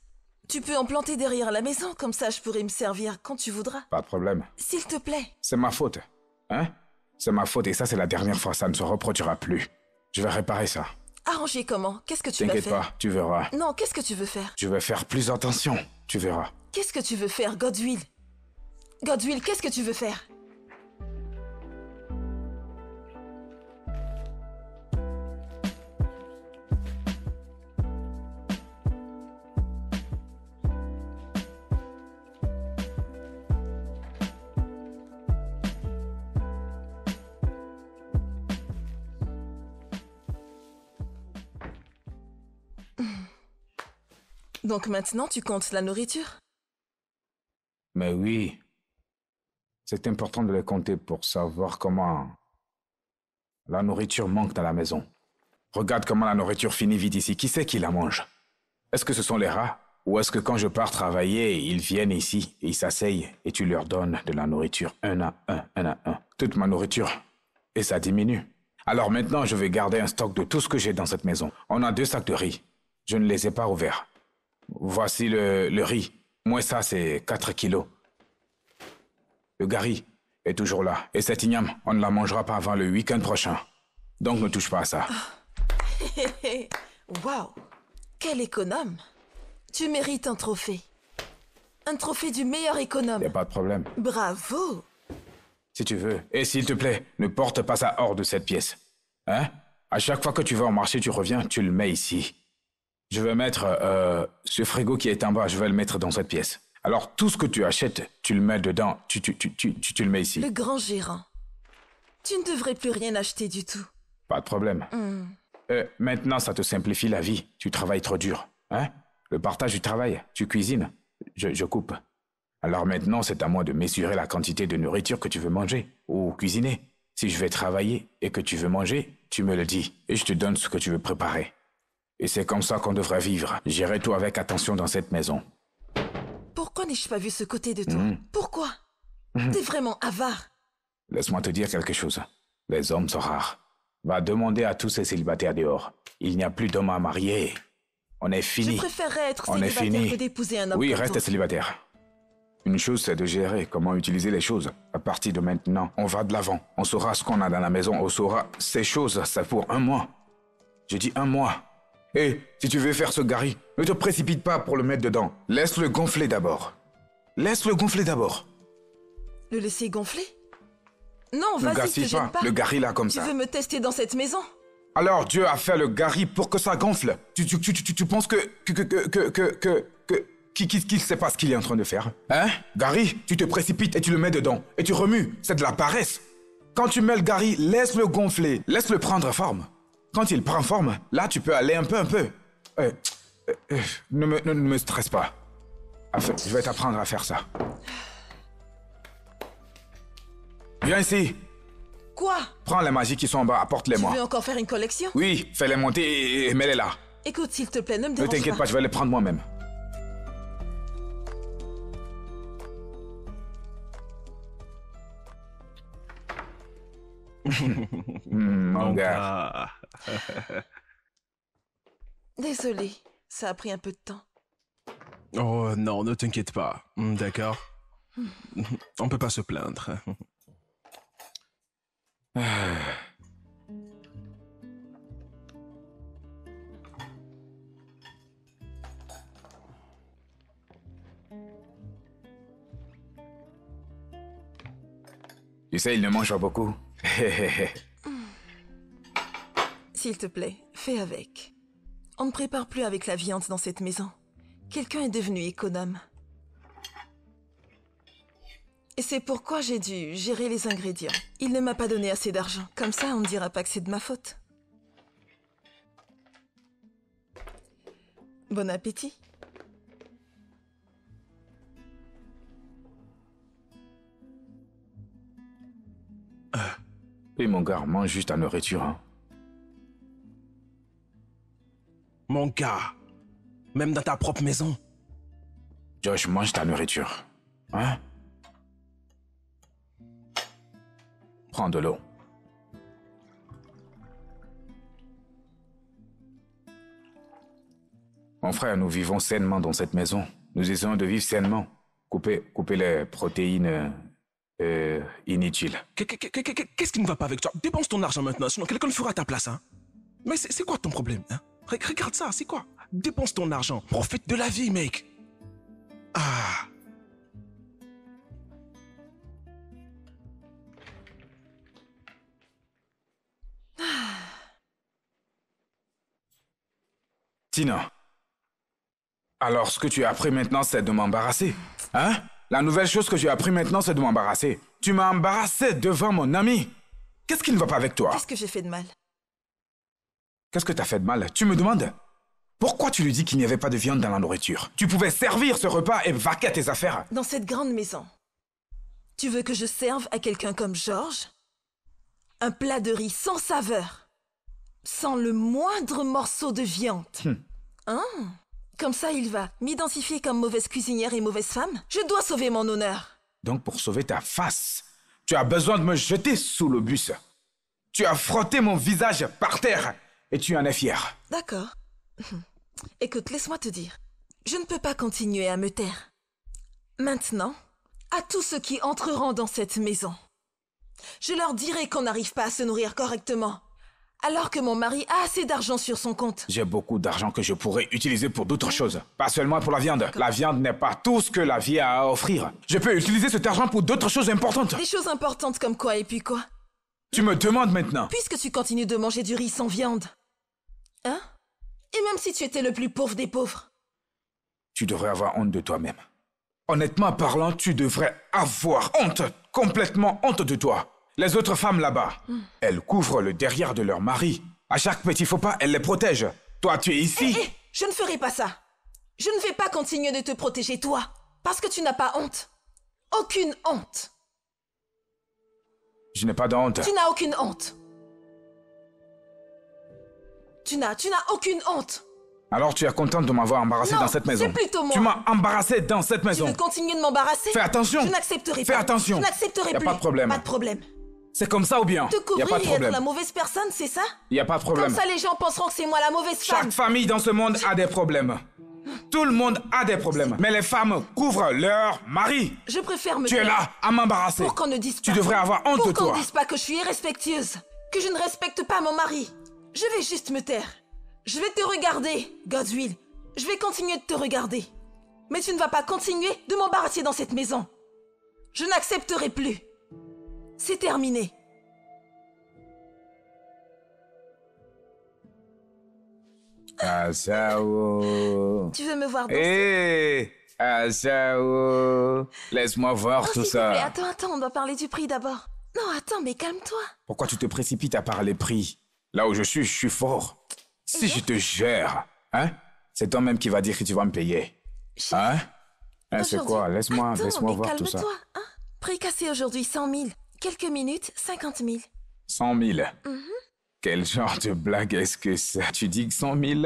tu peux en planter derrière la maison, comme ça je pourrai me servir quand tu voudras. Pas de problème. S'il te plaît. C'est ma faute. Hein? C'est ma faute et ça c'est la dernière fois. Ça ne se reproduira plus. Je vais réparer ça. Arranger comment? Qu'est-ce que tu vas faire? T'inquiète pas, tu verras. Non, qu'est-ce que tu veux faire? Je vais faire plus attention. Tu verras. Qu'est-ce que tu veux faire, Godwill? Godwill, qu'est-ce que tu veux faire? Donc maintenant, tu comptes la nourriture? Mais oui. C'est important de les compter pour savoir comment la nourriture manque dans la maison. Regarde comment la nourriture finit vite ici. Qui c'est qui la mange? Est-ce que ce sont les rats? Ou est-ce que quand je pars travailler, ils viennent ici et ils s'asseyent et tu leur donnes de la nourriture un à un? Toute ma nourriture. Et ça diminue. Alors maintenant, je vais garder un stock de tout ce que j'ai dans cette maison. On a 2 sacs de riz. Je ne les ai pas ouverts. Voici le riz. Moi, ça, c'est 4 kilos. Le gari est toujours là. Et cette igname, on ne la mangera pas avant le week-end prochain. Donc ne touche pas à ça. Waouh! Quel économe! Tu mérites un trophée. Un trophée du meilleur économe. Y a pas de problème. Bravo! Si tu veux. Et s'il te plaît, ne porte pas ça hors de cette pièce. Hein? À chaque fois que tu vas au marché, tu reviens, tu le mets ici. Je vais mettre ce frigo qui est en bas, je vais le mettre dans cette pièce. Alors, tout ce que tu achètes, tu le mets dedans, tu le mets ici. Le grand gérant. Tu ne devrais plus rien acheter du tout. Pas de problème. Maintenant, ça te simplifie la vie. Tu travailles trop dur. Hein? Le partage du travail. Tu cuisines. Je coupe. Alors maintenant, c'est à moi de mesurer la quantité de nourriture que tu veux manger ou cuisiner. Si je vais travailler et que tu veux manger, tu me le dis et je te donne ce que tu veux préparer. Et c'est comme ça qu'on devrait vivre. Gérer tout avec attention dans cette maison. Pourquoi n'ai-je pas vu ce côté de toi? Pourquoi? T'es vraiment avare. Laisse-moi te dire quelque chose. Les hommes sont rares. Va demander à tous ces célibataires dehors. Il n'y a plus d'hommes à marier. On est fini. Je préférerais être On est célibataire fini. que d'épouser un homme Oui, comme reste toi. célibataire. Une chose, c'est de gérer comment utiliser les choses. À partir de maintenant, on va de l'avant. On saura ce qu'on a dans la maison. On saura ces choses, c'est pour 1 mois. J'ai dit 1 mois. Et si tu veux faire ce gari, ne te précipite pas pour le mettre dedans. Laisse-le gonfler d'abord. Laisse-le gonfler d'abord. Le laisser gonfler? Non, Ne vas-y, te gaspille gêne pas pas. le gari là comme Tu ça. veux me tester dans cette maison? Alors Dieu a fait le gari pour que ça gonfle. Tu penses qu'il sait pas ce qu'il est en train de faire? Hein? Gari, tu te précipites et tu le mets dedans. Et tu remues. C'est de la paresse. Quand tu mets le gari, laisse-le gonfler. Laisse-le prendre forme. Quand il prend forme, là tu peux aller un peu. Ne me stresse pas. Enfin, je vais t'apprendre à faire ça. Viens ici. Quoi? Prends les magies qui sont en bas, Tu apporte-les-moi. veux encore faire une collection? Oui, fais-les monter et mets-les là. Écoute, s'il te plaît, ne me Ne dérange t'inquiète pas, je vais les prendre moi-même. Mon gars. Désolée, ça a pris un peu de temps. Oh non, ne t'inquiète pas. D'accord. On peut pas se plaindre. Tu sais, il ne mange pas beaucoup. S'il te plaît, fais avec. On ne prépare plus avec la viande dans cette maison. Quelqu'un est devenu économe. Et c'est pourquoi j'ai dû gérer les ingrédients. Il ne m'a pas donné assez d'argent. Comme ça, on ne dira pas que c'est de ma faute. Bon appétit. Oui, mon gars, mange juste ta nourriture. Hein. Mon gars, même dans ta propre maison. Josh, mange ta nourriture. Hein? Prends de l'eau. Mon frère, nous vivons sainement dans cette maison. Nous essayons de vivre sainement. Couper les protéines inutiles. Qu'est-ce qui ne va pas avec toi? Dépense ton argent maintenant, sinon quelqu'un le fera à ta place. Hein? Mais c'est quoi ton problème? Hein? Regarde ça, c'est quoi? Dépense ton argent. Profite de la vie, mec. Ah. Tina. Alors, ce que tu as appris maintenant, c'est de m'embarrasser. Hein? La nouvelle chose que j'ai appris maintenant, c'est de m'embarrasser. Tu m'as embarrassé devant mon ami. Qu'est-ce qui ne va pas avec toi? Qu'est-ce que j'ai fait de mal? Qu'est-ce que t'as fait de mal? Tu me demandes? Pourquoi tu lui dis qu'il n'y avait pas de viande dans la nourriture? Tu pouvais servir ce repas et vaquer à tes affaires. Dans cette grande maison, tu veux que je serve à quelqu'un comme Georges un plat de riz sans saveur, sans le moindre morceau de viande? Hein? Comme ça, il va m'identifier comme mauvaise cuisinière et mauvaise femme? Je dois sauver mon honneur. Donc pour sauver ta face, tu as besoin de me jeter sous le bus. Tu as frotté mon visage par terre et tu en es fier. D'accord. Écoute, laisse-moi te dire. Je ne peux pas continuer à me taire. Maintenant, à tous ceux qui entreront dans cette maison, je leur dirai qu'on n'arrive pas à se nourrir correctement, alors que mon mari a assez d'argent sur son compte. J'ai beaucoup d'argent que je pourrais utiliser pour d'autres choses. Pas seulement pour la viande. La viande n'est pas tout ce que la vie a à offrir. Je peux utiliser cet argent pour d'autres choses importantes. Des choses importantes comme quoi et puis quoi? Tu me demandes maintenant. Puisque tu continues de manger du riz sans viande. Hein? Et même si tu étais le plus pauvre des pauvres. Tu devrais avoir honte de toi-même. Honnêtement parlant, tu devrais avoir honte. Complètement honte de toi. Les autres femmes là-bas, elles couvrent le derrière de leur mari. À chaque petit faux pas, elles les protègent. Toi, tu es ici. Hé, je ne ferai pas ça. Je ne vais pas continuer de te protéger, toi. Parce que tu n'as pas honte. Aucune honte. Je n'ai pas de honte. Tu n'as aucune honte. Tu n'as aucune honte. Alors tu es contente de m'avoir embarrassé Non, dans cette maison. c'est plutôt moi. Tu m'as embarrassé dans cette Tu maison. veux continuer de m'embarrasser? Fais attention. Je n'accepterai pas. Fais attention. Je n'accepterai Y a plus. pas de problème. Pas de problème. C'est comme ça ou bien? Te Y a couvrir pas de et être problème. la mauvaise personne, c'est ça? Y a pas de problème. Comme ça, les gens penseront que c'est moi la mauvaise femme. Chaque famille dans ce monde a des problèmes. Tout le monde a des problèmes. Mais les femmes couvrent leur mari. Je préfère me Tu es taire. là à m'embarrasser. Pour qu'on ne dise pas. Tu devrais avoir honte de Pour qu'on toi. ne dise pas que je suis irrespectueuse. Que je ne respecte pas mon mari. Je vais juste me taire. Je vais te regarder, Godswill. Je vais continuer de te regarder. Mais tu ne vas pas continuer de m'embarrasser dans cette maison. Je n'accepterai plus. C'est terminé. Asao. Tu veux me voir danser? Hé, Asao. Laisse-moi voir Oh, tout s'il te plaît, ça. attends, on doit parler du prix d'abord. Non, attends, mais calme-toi. Pourquoi tu te précipites à parler prix? Là où je suis fort. Si je te gère, hein? C'est toi-même qui va dire que tu vas me payer. Hein? Hein, c'est quoi? Aujourd'hui- Laisse-moi Attends, mais voir tout ça. calme-toi, hein? Prix cassé aujourd'hui 100 000. Quelques minutes, 50 000. 100 000. Quel genre de blague est-ce que ça? Tu dis que 100 000?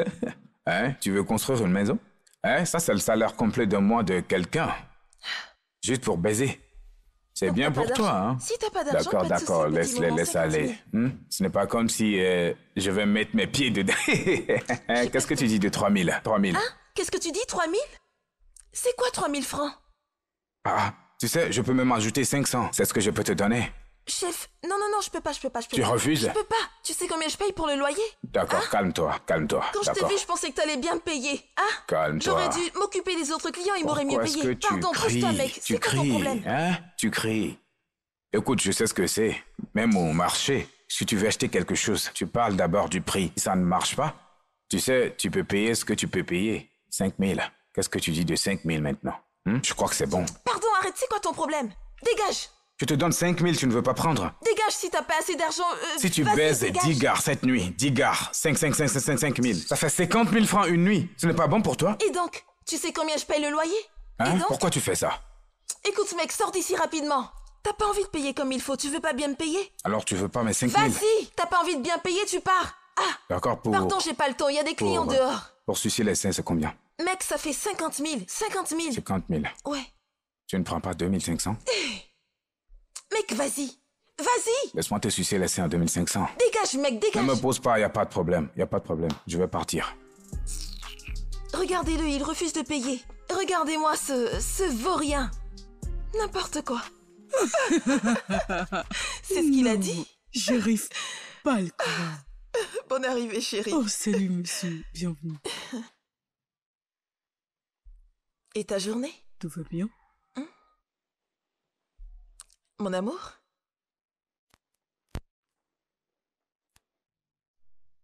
Hein? Tu veux construire une maison? Hein? Ça, c'est le salaire complet d'un mois de quelqu'un. Juste pour baiser. C'est Donc, bien t'as pas pour toi, d'argent. hein? Si t'as pas d'argent, D'accord, pas de souci, d'accord, petit laisse-les, moment, laisse 50 000. aller. Ce n'est pas comme si je vais mettre mes pieds dedans. Qu'est-ce que tu dis de 3 000? 3 000. Hein? Qu'est-ce que tu dis, 3 000? C'est quoi 3 000 francs? Ah, tu sais, je peux même ajouter 500. C'est ce que je peux te donner. Chef, non, non, non, je peux pas. Tu refuses? Je peux pas. Tu sais combien je paye pour le loyer? D'accord, calme-toi. Quand je t'ai D'accord. vu, je pensais que t'allais bien me payer. Hein? Calme-toi. J'aurais dû m'occuper des autres clients, ils m'auraient mieux Pourquoi est-ce payé. que tu Pardon, pousse-toi, cries? mec. Tu C'est quoi ton cries, problème? hein? Tu cries. Écoute, je sais ce que c'est. Même au marché, si tu veux acheter quelque chose, tu parles d'abord du prix. Si ça ne marche pas, tu sais, tu peux payer ce que tu peux payer. 5 000. Qu'est-ce que tu dis de 5 000 maintenant? Je crois que c'est bon. Pardon, arrête, c'est quoi ton problème? Dégage! Je te donne 5 000, tu ne veux pas prendre? Dégage si t'as pas assez d'argent. Si tu vas-y, baises dégage. 10 gares cette nuit, 10 gares, 5 000, ça fait 50 000 francs une nuit. Ce n'est pas bon pour toi? Et donc, tu sais combien je paye le loyer? Hein? Et donc? Pourquoi tu fais ça? Écoute, mec, sors d'ici rapidement. T'as pas envie de payer comme il faut, tu veux pas bien me payer? Alors tu veux pas mes 5 000? Vas-y! T'as pas envie de bien payer, tu pars! Ah! D'accord, Pardon, j'ai pas le temps, il y a des clients dehors. Pour sucer les seins, c'est combien? Mec, ça fait 50 000. 50 000. 50 000. Ouais. Tu ne prends pas 2500? Mec, vas-y. Vas-y! Laisse-moi te sucer les seins à 2500. Dégage, mec, Ne dégage! me pose pas, y a pas de problème. Y a pas de problème. Je vais partir. Regardez-le, il refuse de payer. Regardez-moi ce vaurien. N'importe quoi. C'est ce qu'il a dit. J'arrive pas à le croire. Bonne arrivée, chérie. Oh, salut, monsieur. Bienvenue. Et ta journée, Tout va bien? mon amour?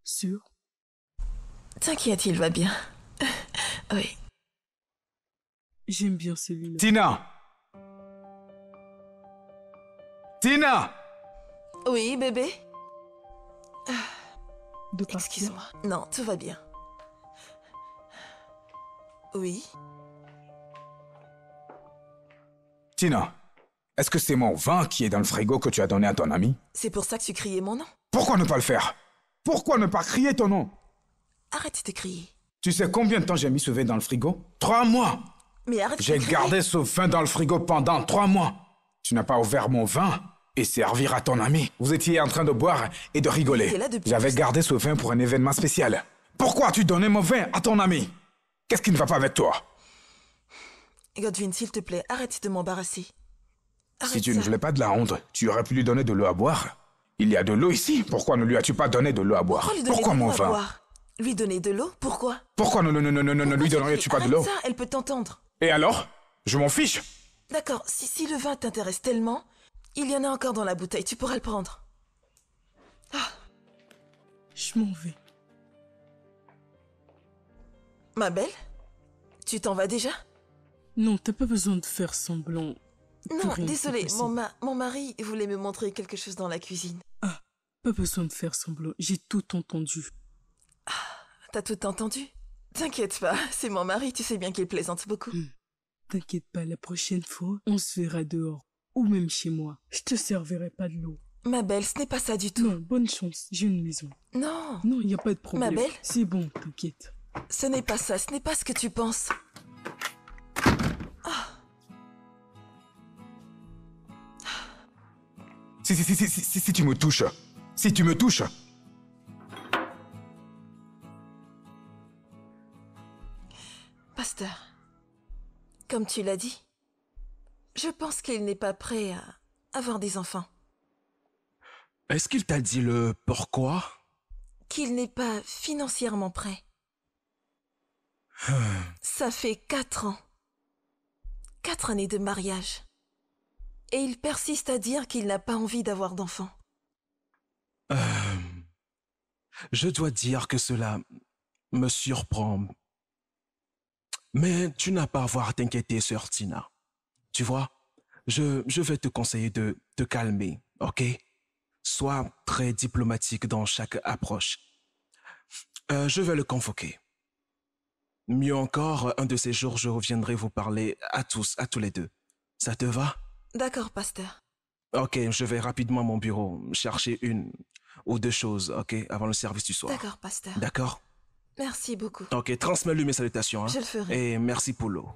Sûr? T'inquiète, il va bien. Oui. J'aime bien celui-là. Tina! Tina! Oui, bébé? De partir? Excuse-moi. Non, tout va bien. Oui? Tina, est-ce que c'est mon vin qui est dans le frigo que tu as donné à ton ami? C'est pour ça que tu criais mon nom? Pourquoi ne pas le faire? Pourquoi ne pas crier ton nom? Arrête de crier. Tu sais combien de temps j'ai mis ce vin dans le frigo? 3 mois! Mais arrête de J'ai crier. gardé ce vin dans le frigo pendant 3 mois. Tu n'as pas ouvert mon vin et servir à ton ami. Vous étiez en train de boire et de rigoler. Il était là depuis J'avais tout gardé ce vin pour un événement spécial. Pourquoi as-tu donné mon vin à ton ami? Qu'est-ce qui ne va pas avec toi? Godwin, s'il te plaît, arrête de m'embarrasser. Arrête Si tu ne ça. voulais pas de la honte, tu aurais pu lui donner de l'eau à boire. Il y a de l'eau ici. Pourquoi ne lui as-tu pas donné de l'eau à boire? Pourquoi lui donner Pourquoi de l'eau mon à vin? boire? Lui donner de l'eau? Pourquoi? Pourquoi ne lui donnerais-tu pas de Arrête l'eau? ça, elle peut t'entendre. Et alors? Je m'en fiche. D'accord, si le vin t'intéresse tellement, il y en a encore dans la bouteille, tu pourras le prendre. Je m'en vais. Ma belle? Tu t'en vas déjà? Non, t'as pas besoin de faire semblant. Non, Plus rien, désolé, c'est possible. mon mari voulait me montrer quelque chose dans la cuisine. Ah, pas besoin de faire semblant. J'ai tout entendu. T'as tout entendu? T'inquiète pas, c'est mon mari, tu sais bien qu'il plaisante beaucoup. T'inquiète pas, la prochaine fois, on se verra dehors. Ou même chez moi. Je te servirai pas de l'eau. Ma belle, ce n'est pas ça du tout. Non, bonne chance. J'ai une maison. Non, Non, y a pas de problème. belle? C'est bon, t'inquiète. ce n'est pas ça, ce n'est pas ce que tu penses. Si tu me touches. Si tu me touches. Pasteur, comme tu l'as dit, je pense qu'il n'est pas prêt à avoir des enfants. Est-ce qu'il t'a dit le pourquoi? Qu'il n'est pas financièrement prêt. Ça fait 4 ans. 4 années de mariage. Et il persiste à dire qu'il n'a pas envie d'avoir d'enfants. Je dois dire que cela me surprend. Mais tu n'as pas à avoir à t'inquiéter, sœur Tina. Tu vois, je vais te conseiller de te calmer, ok? Sois très diplomatique dans chaque approche. Je vais le convoquer. Mieux encore, un de ces jours, je reviendrai vous parler à tous les deux. Ça te va? D'accord, pasteur. Ok, je vais rapidement à mon bureau chercher une ou deux choses, ok, avant le service du soir. D'accord, pasteur. D'accord? Merci beaucoup. Ok, transmets-lui mes salutations. Hein? Je le ferai. Et merci pour l'eau.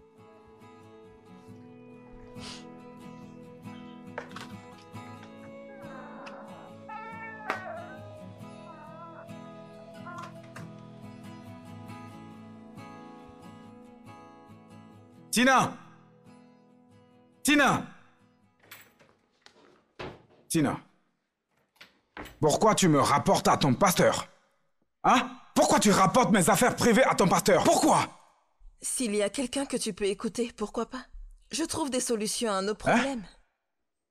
Tina! Tina! Tina, pourquoi tu me rapportes à ton pasteur? Hein? Pourquoi tu rapportes mes affaires privées à ton pasteur? Pourquoi? S'il y a quelqu'un que tu peux écouter, pourquoi pas? Je trouve des solutions à nos problèmes.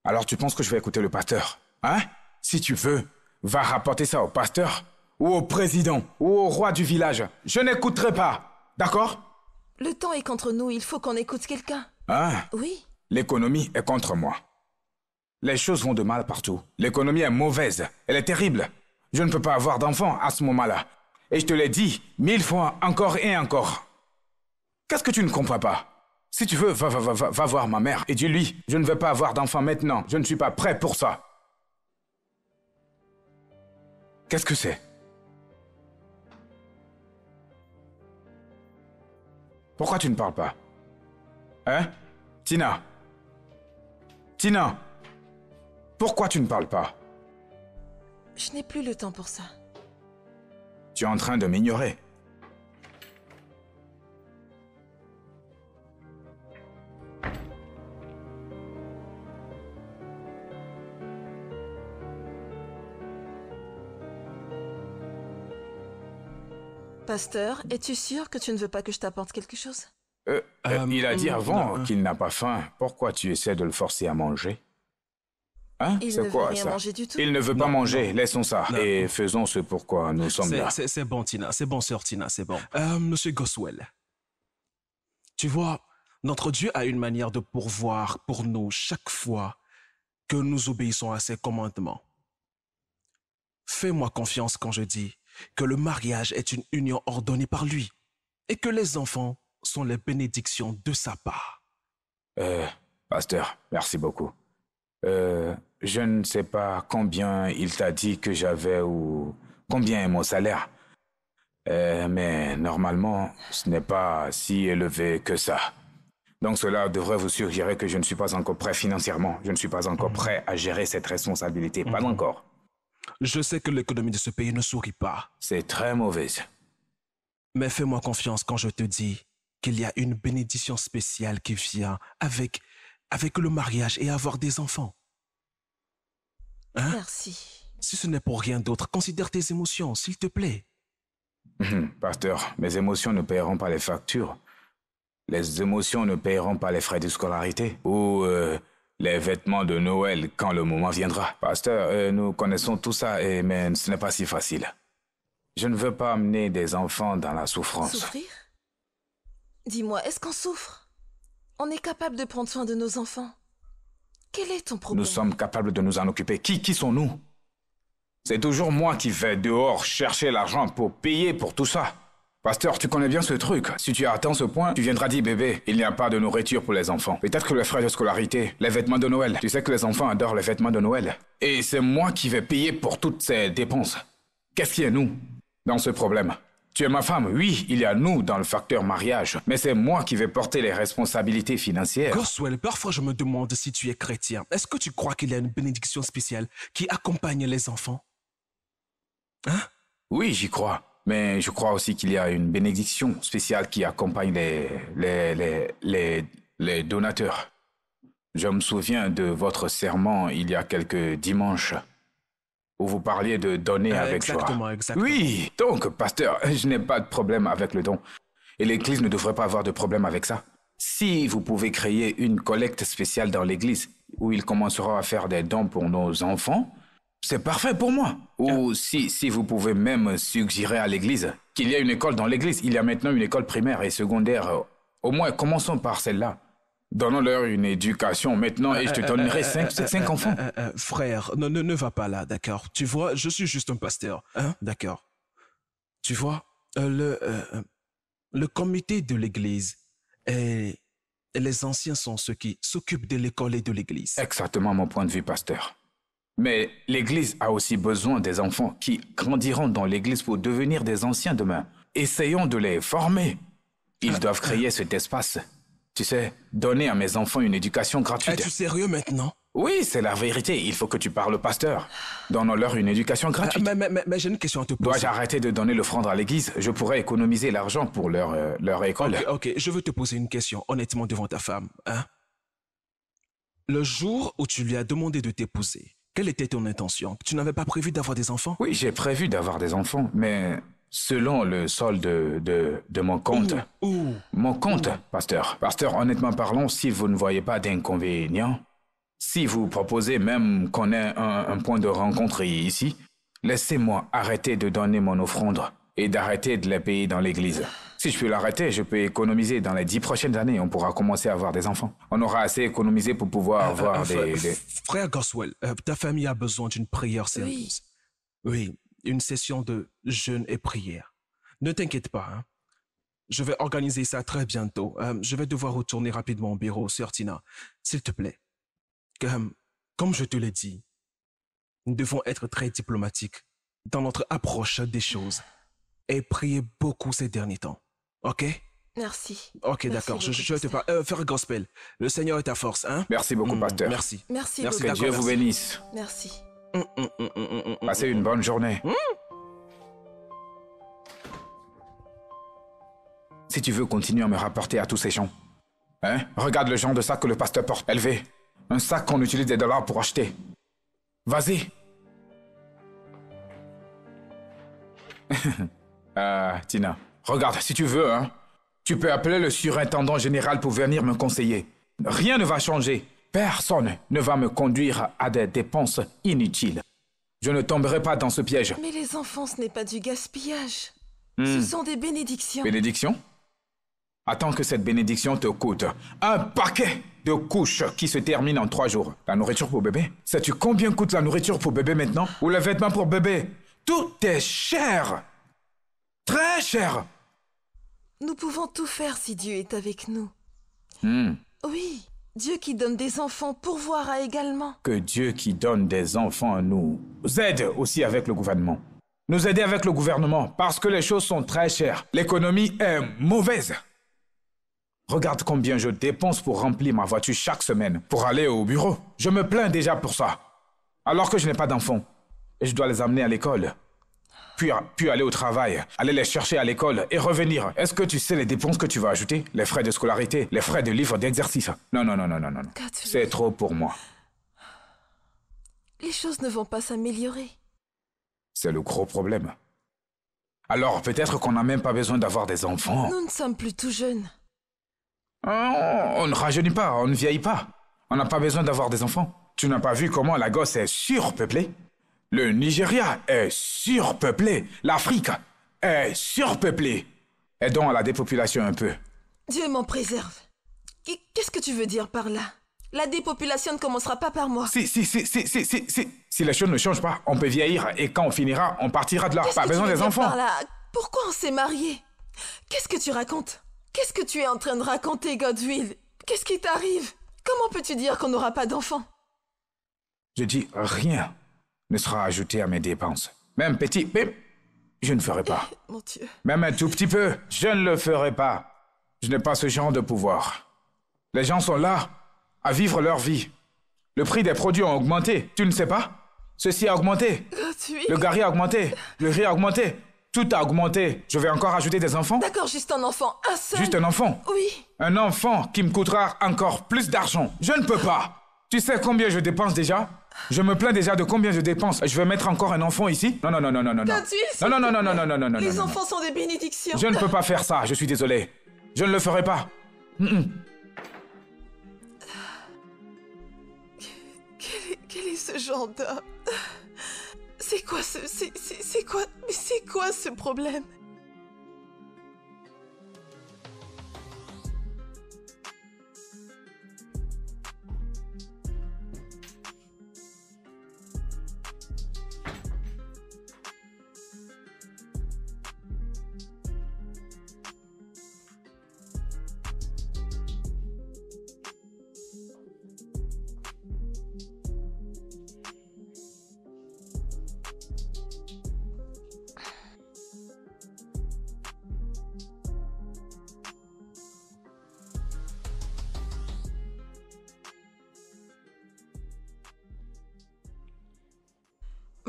Alors tu penses que je vais écouter le pasteur? Hein? Si tu veux, va rapporter ça au pasteur, ou au président, ou au roi du village. Je n'écouterai pas. D'accord? Le temps est contre nous, il faut qu'on écoute quelqu'un. Hein? Oui. L'économie est contre moi. Les choses vont de mal partout. L'économie est mauvaise. Elle est terrible. Je ne peux pas avoir d'enfant à ce moment-là. Et je te l'ai dit 1000 fois encore et encore. Qu'est-ce que tu ne comprends pas? Si tu veux, va voir ma mère et dis-lui, je ne veux pas avoir d'enfant maintenant. Je ne suis pas prêt pour ça. Qu'est-ce que c'est? Pourquoi tu ne parles pas? Hein? Tina? Tina? Pourquoi tu ne parles pas? Je n'ai plus le temps pour ça. Tu es en train de m'ignorer. Pasteur, es-tu sûr que tu ne veux pas que je t'apporte quelque chose? Il a dit avant non, qu'il n'a pas faim. Pourquoi tu essaies de le forcer à manger? Hein? Il ne C'est veut quoi rien ça? manger du tout. Il ne veut pas manger. Laissons ça. Non. Et faisons ce pourquoi nous sommes là. C'est bon, Tina. C'est bon, sœur Tina, c'est bon. Monsieur Goswell, tu vois, notre Dieu a une manière de pourvoir pour nous chaque fois que nous obéissons à ses commandements. Fais-moi confiance quand je dis que le mariage est une union ordonnée par lui et que les enfants sont les bénédictions de sa part. Pasteur, merci beaucoup. Je ne sais pas combien il t'a dit que j'avais ou combien est mon salaire. Mais normalement, ce n'est pas si élevé que ça. Donc cela devrait vous suggérer que je ne suis pas encore prêt financièrement. Je ne suis pas encore prêt à gérer cette responsabilité. Pas encore. Je sais que l'économie de ce pays ne sourit pas. C'est très mauvaise. Mais fais-moi confiance quand je te dis qu'il y a une bénédiction spéciale qui vient avec le mariage et avoir des enfants. Hein? Merci. Si ce n'est pour rien d'autre, considère tes émotions, s'il te plaît. Pasteur, mes émotions ne paieront pas les factures. Les émotions ne paieront pas les frais de scolarité ou les vêtements de Noël quand le moment viendra. Pasteur, nous connaissons tout ça, mais ce n'est pas si facile. Je ne veux pas amener des enfants dans la souffrance. Souffrir? Dis-moi, est-ce qu'on souffre? On est capable de prendre soin de nos enfants. Quel est ton problème? Nous sommes capables de nous en occuper. Qui sommes-nous? C'est toujours moi qui vais dehors chercher l'argent pour payer pour tout ça. Pasteur, tu connais bien ce truc. Si tu as atteint ce point, tu viendras dire, bébé, il n'y a pas de nourriture pour les enfants. Peut-être que les frais de scolarité, les vêtements de Noël. Tu sais que les enfants adorent les vêtements de Noël. Et c'est moi qui vais payer pour toutes ces dépenses. Qu'est-ce qui est nous dans ce problème? Tu es ma femme, oui, il y a nous dans le facteur mariage, mais c'est moi qui vais porter les responsabilités financières. Goswell, parfois je me demande si tu es chrétien. Est-ce que tu crois qu'il y a une bénédiction spéciale qui accompagne les enfants? Hein? Oui, j'y crois. Mais je crois aussi qu'il y a une bénédiction spéciale qui accompagne les donateurs. Je me souviens de votre sermon il y a quelques dimanches où vous parliez de donner avec joie. Exactement. Oui, donc, pasteur, je n'ai pas de problème avec le don. Et l'Église ne devrait pas avoir de problème avec ça. Si vous pouvez créer une collecte spéciale dans l'Église où ils commenceront à faire des dons pour nos enfants, c'est parfait pour moi. Ou si vous pouvez même suggérer à l'Église qu'il y a une école dans l'Église. Il y a maintenant une école primaire et secondaire. Au moins, commençons par celle-là. Donnons-leur une éducation maintenant et je te donnerai 5 enfants. Frère, ne va pas là, d'accord? Tu vois, je suis juste un pasteur, hein? D'accord. Tu vois, le comité de l'Église est les anciens sont ceux qui s'occupent de l'école et de l'église. Exactement mon point de vue, pasteur. Mais l'Église a aussi besoin des enfants qui grandiront dans l'Église pour devenir des anciens demain. Essayons de les former. Ils doivent créer cet espace. Tu sais, donner à mes enfants une éducation gratuite. Es-tu sérieux maintenant? Oui, c'est la vérité. Il faut que tu parles au pasteur. Donnons-leur une éducation gratuite. Mais j'ai une question à te poser. Dois-je arrêter de donner l'offrande à l'église? Je pourrais économiser l'argent pour leur école. Ok, je veux te poser une question, honnêtement, devant ta femme. Hein? Le jour où tu lui as demandé de t'épouser, quelle était ton intention? Tu n'avais pas prévu d'avoir des enfants? Oui, j'ai prévu d'avoir des enfants, mais selon le solde de mon compte... Mon compte, pasteur. Pasteur, honnêtement parlons, si vous ne voyez pas d'inconvénient... Si vous proposez même qu'on ait un point de rencontre ici, laissez-moi arrêter de donner mon offrande et d'arrêter de les payer dans l'église. Si je peux l'arrêter, je peux économiser dans les 10 prochaines années. On pourra commencer à avoir des enfants. On aura assez économisé pour pouvoir avoir des... Frère Goswell, ta famille a besoin d'une prière sérieuse. Oui, une session de jeûne et prière. Ne t'inquiète pas, hein. Je vais organiser ça très bientôt. Je vais devoir retourner rapidement au bureau, Sœur Tina. S'il te plaît. Comme je te l'ai dit, nous devons être très diplomatiques dans notre approche des choses et prier beaucoup ces derniers temps. OK? Merci. OK, d'accord. Je vais te parler. Frère Gospel, le Seigneur est ta force, hein? Merci beaucoup, pasteur. Merci. Merci Que beaucoup. Dieu vous bénisse. Merci. Passez une bonne journée. Si tu veux continuer à me rapporter à tous ces gens, hein? Regarde le genre de sac que le pasteur porte, élevé. Un sac qu'on utilise des dollars pour acheter. Vas-y. Tina, regarde, si tu veux, hein, tu peux appeler le surintendant général pour venir me conseiller. Rien ne va changer. Personne ne va me conduire à des dépenses inutiles. Je ne tomberai pas dans ce piège. Mais les enfants, ce n'est pas du gaspillage. Ce sont des bénédictions. Bénédiction? Attends que cette bénédiction te coûte un paquet de couches qui se terminent en 3 jours. La nourriture pour bébé? Sais-tu combien coûte la nourriture pour bébé maintenant? Ou les vêtements pour bébé? Tout est cher! Très cher! Nous pouvons tout faire si Dieu est avec nous. Oui, Dieu qui donne des enfants pourvoira également. Que Dieu qui donne des enfants à nous aide aussi avec le gouvernement. Nous aider avec le gouvernement parce que les choses sont très chères. L'économie est mauvaise. Regarde combien je dépense pour remplir ma voiture chaque semaine pour aller au bureau. Je me plains déjà pour ça. Alors que je n'ai pas d'enfants. Et je dois les amener à l'école. Puis aller au travail, aller les chercher à l'école et revenir. Est-ce que tu sais les dépenses que tu vas ajouter? Les frais de scolarité, les frais de livres d'exercice. Non. C'est trop pour moi. Les choses ne vont pas s'améliorer. C'est le gros problème. Alors peut-être qu'on n'a même pas besoin d'avoir des enfants. Nous ne sommes plus tout jeunes. On ne rajeunit pas, on ne vieillit pas. On n'a pas besoin d'avoir des enfants. Tu n'as pas vu comment la gosse est surpeuplée? Le Nigeria est surpeuplé. L'Afrique est surpeuplée. Aidons à la dépopulation un peu. Dieu m'en préserve. Qu'est-ce que tu veux dire par là? La dépopulation ne commencera pas par moi. Si les choses ne changent pas, on peut vieillir et quand on finira, on partira de là. Qu'est-ce Pas que besoin tu veux des dire enfants. par là? Pourquoi on s'est mariés? Qu'est-ce que tu racontes? Qu'est-ce que tu es en train de raconter, Godwill? Qu'est-ce qui t'arrive? Comment peux-tu dire qu'on n'aura pas d'enfants? Je dis rien ne sera ajouté à mes dépenses. Même petit, je ne ferai pas. Mon Dieu. Même un tout petit peu, je ne le ferai pas. Je n'ai pas ce genre de pouvoir. Les gens sont là à vivre leur vie. Le prix des produits a augmenté, tu ne sais pas? Ceci a augmenté. Godwill. Le gari a augmenté. Le riz a augmenté. Tout a augmenté. Je vais encore ajouter des enfants? D'accord, juste un enfant. Un seul. Juste un enfant? Oui. Un enfant qui me coûtera encore plus d'argent. Je ne peux pas. Tu sais combien je dépense déjà? Je me plains déjà de combien je dépense. Je vais mettre encore un enfant ici? Non. Godwill, Les enfants sont des bénédictions. Je ne peux pas faire ça, je suis désolé. Je ne le ferai pas. Quel est ce genre d'homme? C'est quoi ce problème?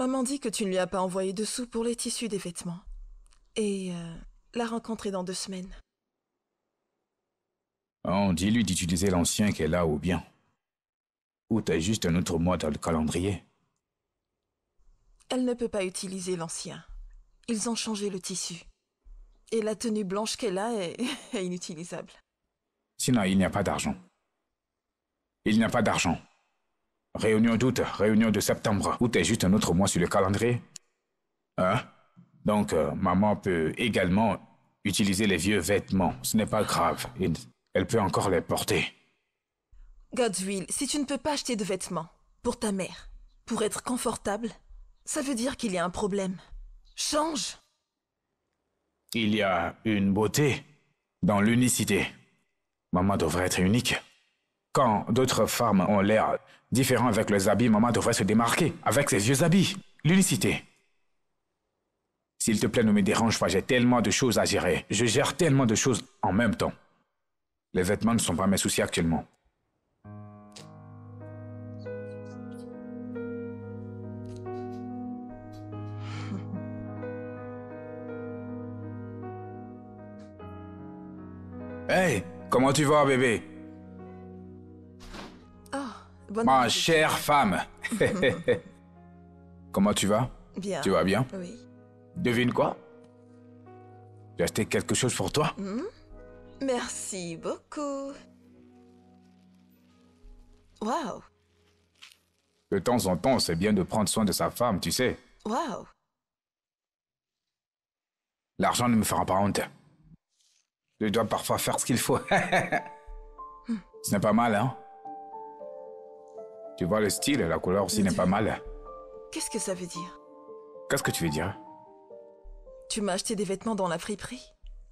Maman dit que tu ne lui as pas envoyé de sous pour les tissus des vêtements. Et la rencontrer dans 2 semaines. Oh, dis-lui d'utiliser l'ancien qu'elle a ou bien. Ou t'as juste un autre mois dans le calendrier. Elle ne peut pas utiliser l'ancien. Ils ont changé le tissu. Et la tenue blanche qu'elle a est inutilisable. Sinon, il n'y a pas d'argent. Il n'y a pas d'argent. Réunion d'août, réunion de septembre. Ou t'as juste un autre mois sur le calendrier. Hein? Donc, maman peut également utiliser les vieux vêtements. Ce n'est pas grave. Elle peut encore les porter. Godswill, si tu ne peux pas acheter de vêtements pour ta mère, pour être confortable, ça veut dire qu'il y a un problème. Change! Il y a une beauté dans l'unicité. Maman devrait être unique. Quand d'autres femmes ont l'air différents avec leurs habits, maman devrait se démarquer avec ses vieux habits. L'unicité. S'il te plaît, ne me dérange pas, j'ai tellement de choses à gérer. Je gère tellement de choses en même temps. Les vêtements ne sont pas mes soucis actuellement. Hey, comment tu vas, bébé? Oh, bonne Ma nuit. chère femme. Comment tu vas? Bien. Tu vas bien? Oui. Devine quoi? J'ai acheté quelque chose pour toi. Merci beaucoup. Waouh. De temps en temps, c'est bien de prendre soin de sa femme, tu sais. Waouh. L'argent ne me fera pas honte. Je dois parfois faire ce qu'il faut. Ce n'est pas mal, hein? Tu vois le style, la couleur aussi n'est pas mal. Qu'est-ce que ça veut dire? Qu'est-ce que tu veux dire? Tu m'as acheté des vêtements dans la friperie.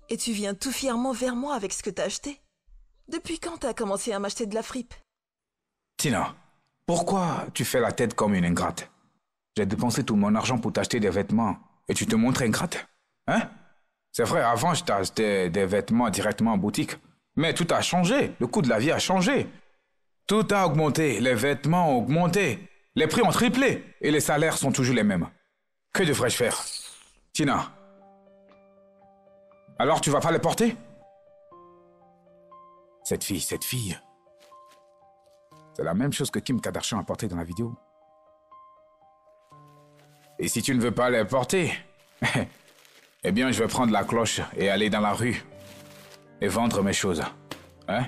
Et tu viens tout fièrement vers moi avec ce que t'as acheté. Depuis quand t'as commencé à m'acheter de la fripe? Tina, pourquoi tu fais la tête comme une ingrate? J'ai dépensé tout mon argent pour t'acheter des vêtements et tu te montres ingrate? Hein? C'est vrai, avant je t'achetais des vêtements directement en boutique. Mais tout a changé, le coût de la vie a changé. Tout a augmenté, les vêtements ont augmenté, les prix ont triplé et les salaires sont toujours les mêmes. Que devrais-je faire? Tina, alors tu vas pas les porter? Cette fille, c'est la même chose que Kim Kardashian a porté dans la vidéo. Et si tu ne veux pas les porter, eh bien je vais prendre la cloche et aller dans la rue et vendre mes choses. Hein?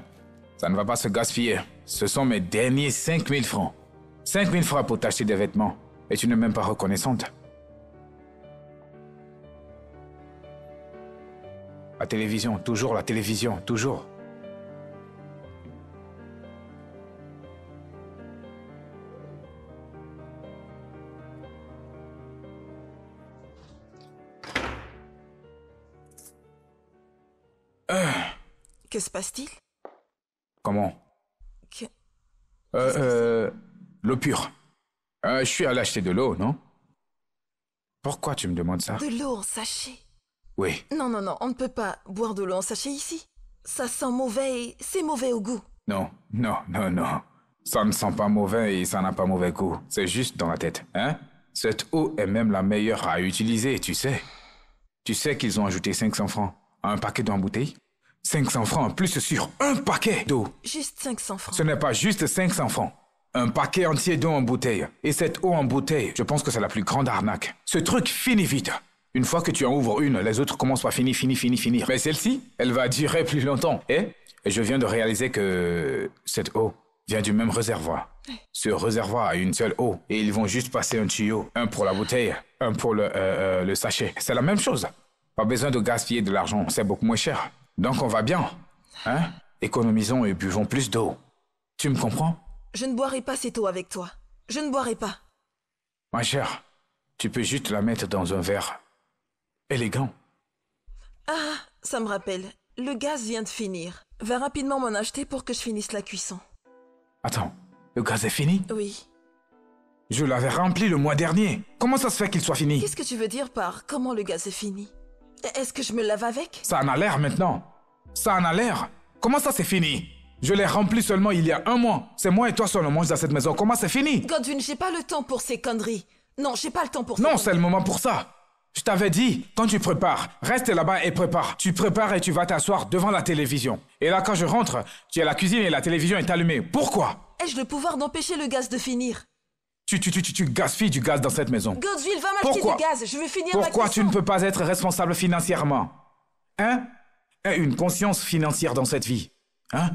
Ça ne va pas se gaspiller. Ce sont mes derniers 5000 francs. 5000 francs pour t'acheter des vêtements. Et tu n'es même pas reconnaissante. La télévision, toujours la télévision, toujours. Que se passe-t-il? Comment? Que... L'eau pure. Je suis allé acheter de l'eau, non? Pourquoi tu me demandes ça? De l'eau en sachet? Oui. Non, non, non, on ne peut pas boire de l'eau en sachet ici. Ça sent mauvais et c'est mauvais au goût. Non. Ça ne sent pas mauvais et ça n'a pas mauvais goût. C'est juste dans la tête, hein? Cette eau est même la meilleure à utiliser, tu sais. Tu sais qu'ils ont ajouté 500 francs à un paquet d'eau en bouteille? 500 francs en plus sur un paquet d'eau. Juste 500 francs. Ce n'est pas juste 500 francs. Un paquet entier d'eau en bouteille. Et cette eau en bouteille, je pense que c'est la plus grande arnaque. Ce truc finit vite. Une fois que tu en ouvres une, les autres commencent par finir. Mais celle-ci, elle va durer plus longtemps. Et je viens de réaliser que cette eau vient du même réservoir. Ce réservoir a une seule eau. Et ils vont juste passer un tuyau. Un pour la bouteille, un pour le sachet. C'est la même chose. Pas besoin de gaspiller de l'argent. C'est beaucoup moins cher. Donc on va bien. Hein? Économisons et buvons plus d'eau. Tu me comprends? Je ne boirai pas cette eau avec toi. Je ne boirai pas. Ma chère, tu peux juste la mettre dans un verre élégant. Ah, ça me rappelle. Le gaz vient de finir. Va rapidement m'en acheter pour que je finisse la cuisson. Attends, le gaz est fini? Oui. Je l'avais rempli le mois dernier. Comment ça se fait qu'il soit fini? Qu'est-ce que tu veux dire par comment le gaz est fini? Est-ce que je me lave avec? Ça en a l'air maintenant. Ça en a l'air. Comment ça c'est fini? Je l'ai rempli seulement il y a un mois. C'est moi et toi seul on mange dans cette maison. Comment c'est fini? Godwin, j'ai pas le temps pour ces conneries. Non, j'ai pas le temps pour ça. Non, c'est le moment pour ça. Je t'avais dit, quand tu prépares, reste là-bas et prépare. Tu prépares et tu vas t'asseoir devant la télévision. Et là, quand je rentre, tu es à la cuisine et la télévision est allumée. Pourquoi? Ai-je le pouvoir d'empêcher le gaz de finir? Tu gaspilles du gaz dans cette maison. Godswill, va m'acheter Pourquoi? du gaz, je veux finir ma Pourquoi tu cuisson. ne peux pas être responsable financièrement? Hein? Aie une conscience financière dans cette vie. Hein?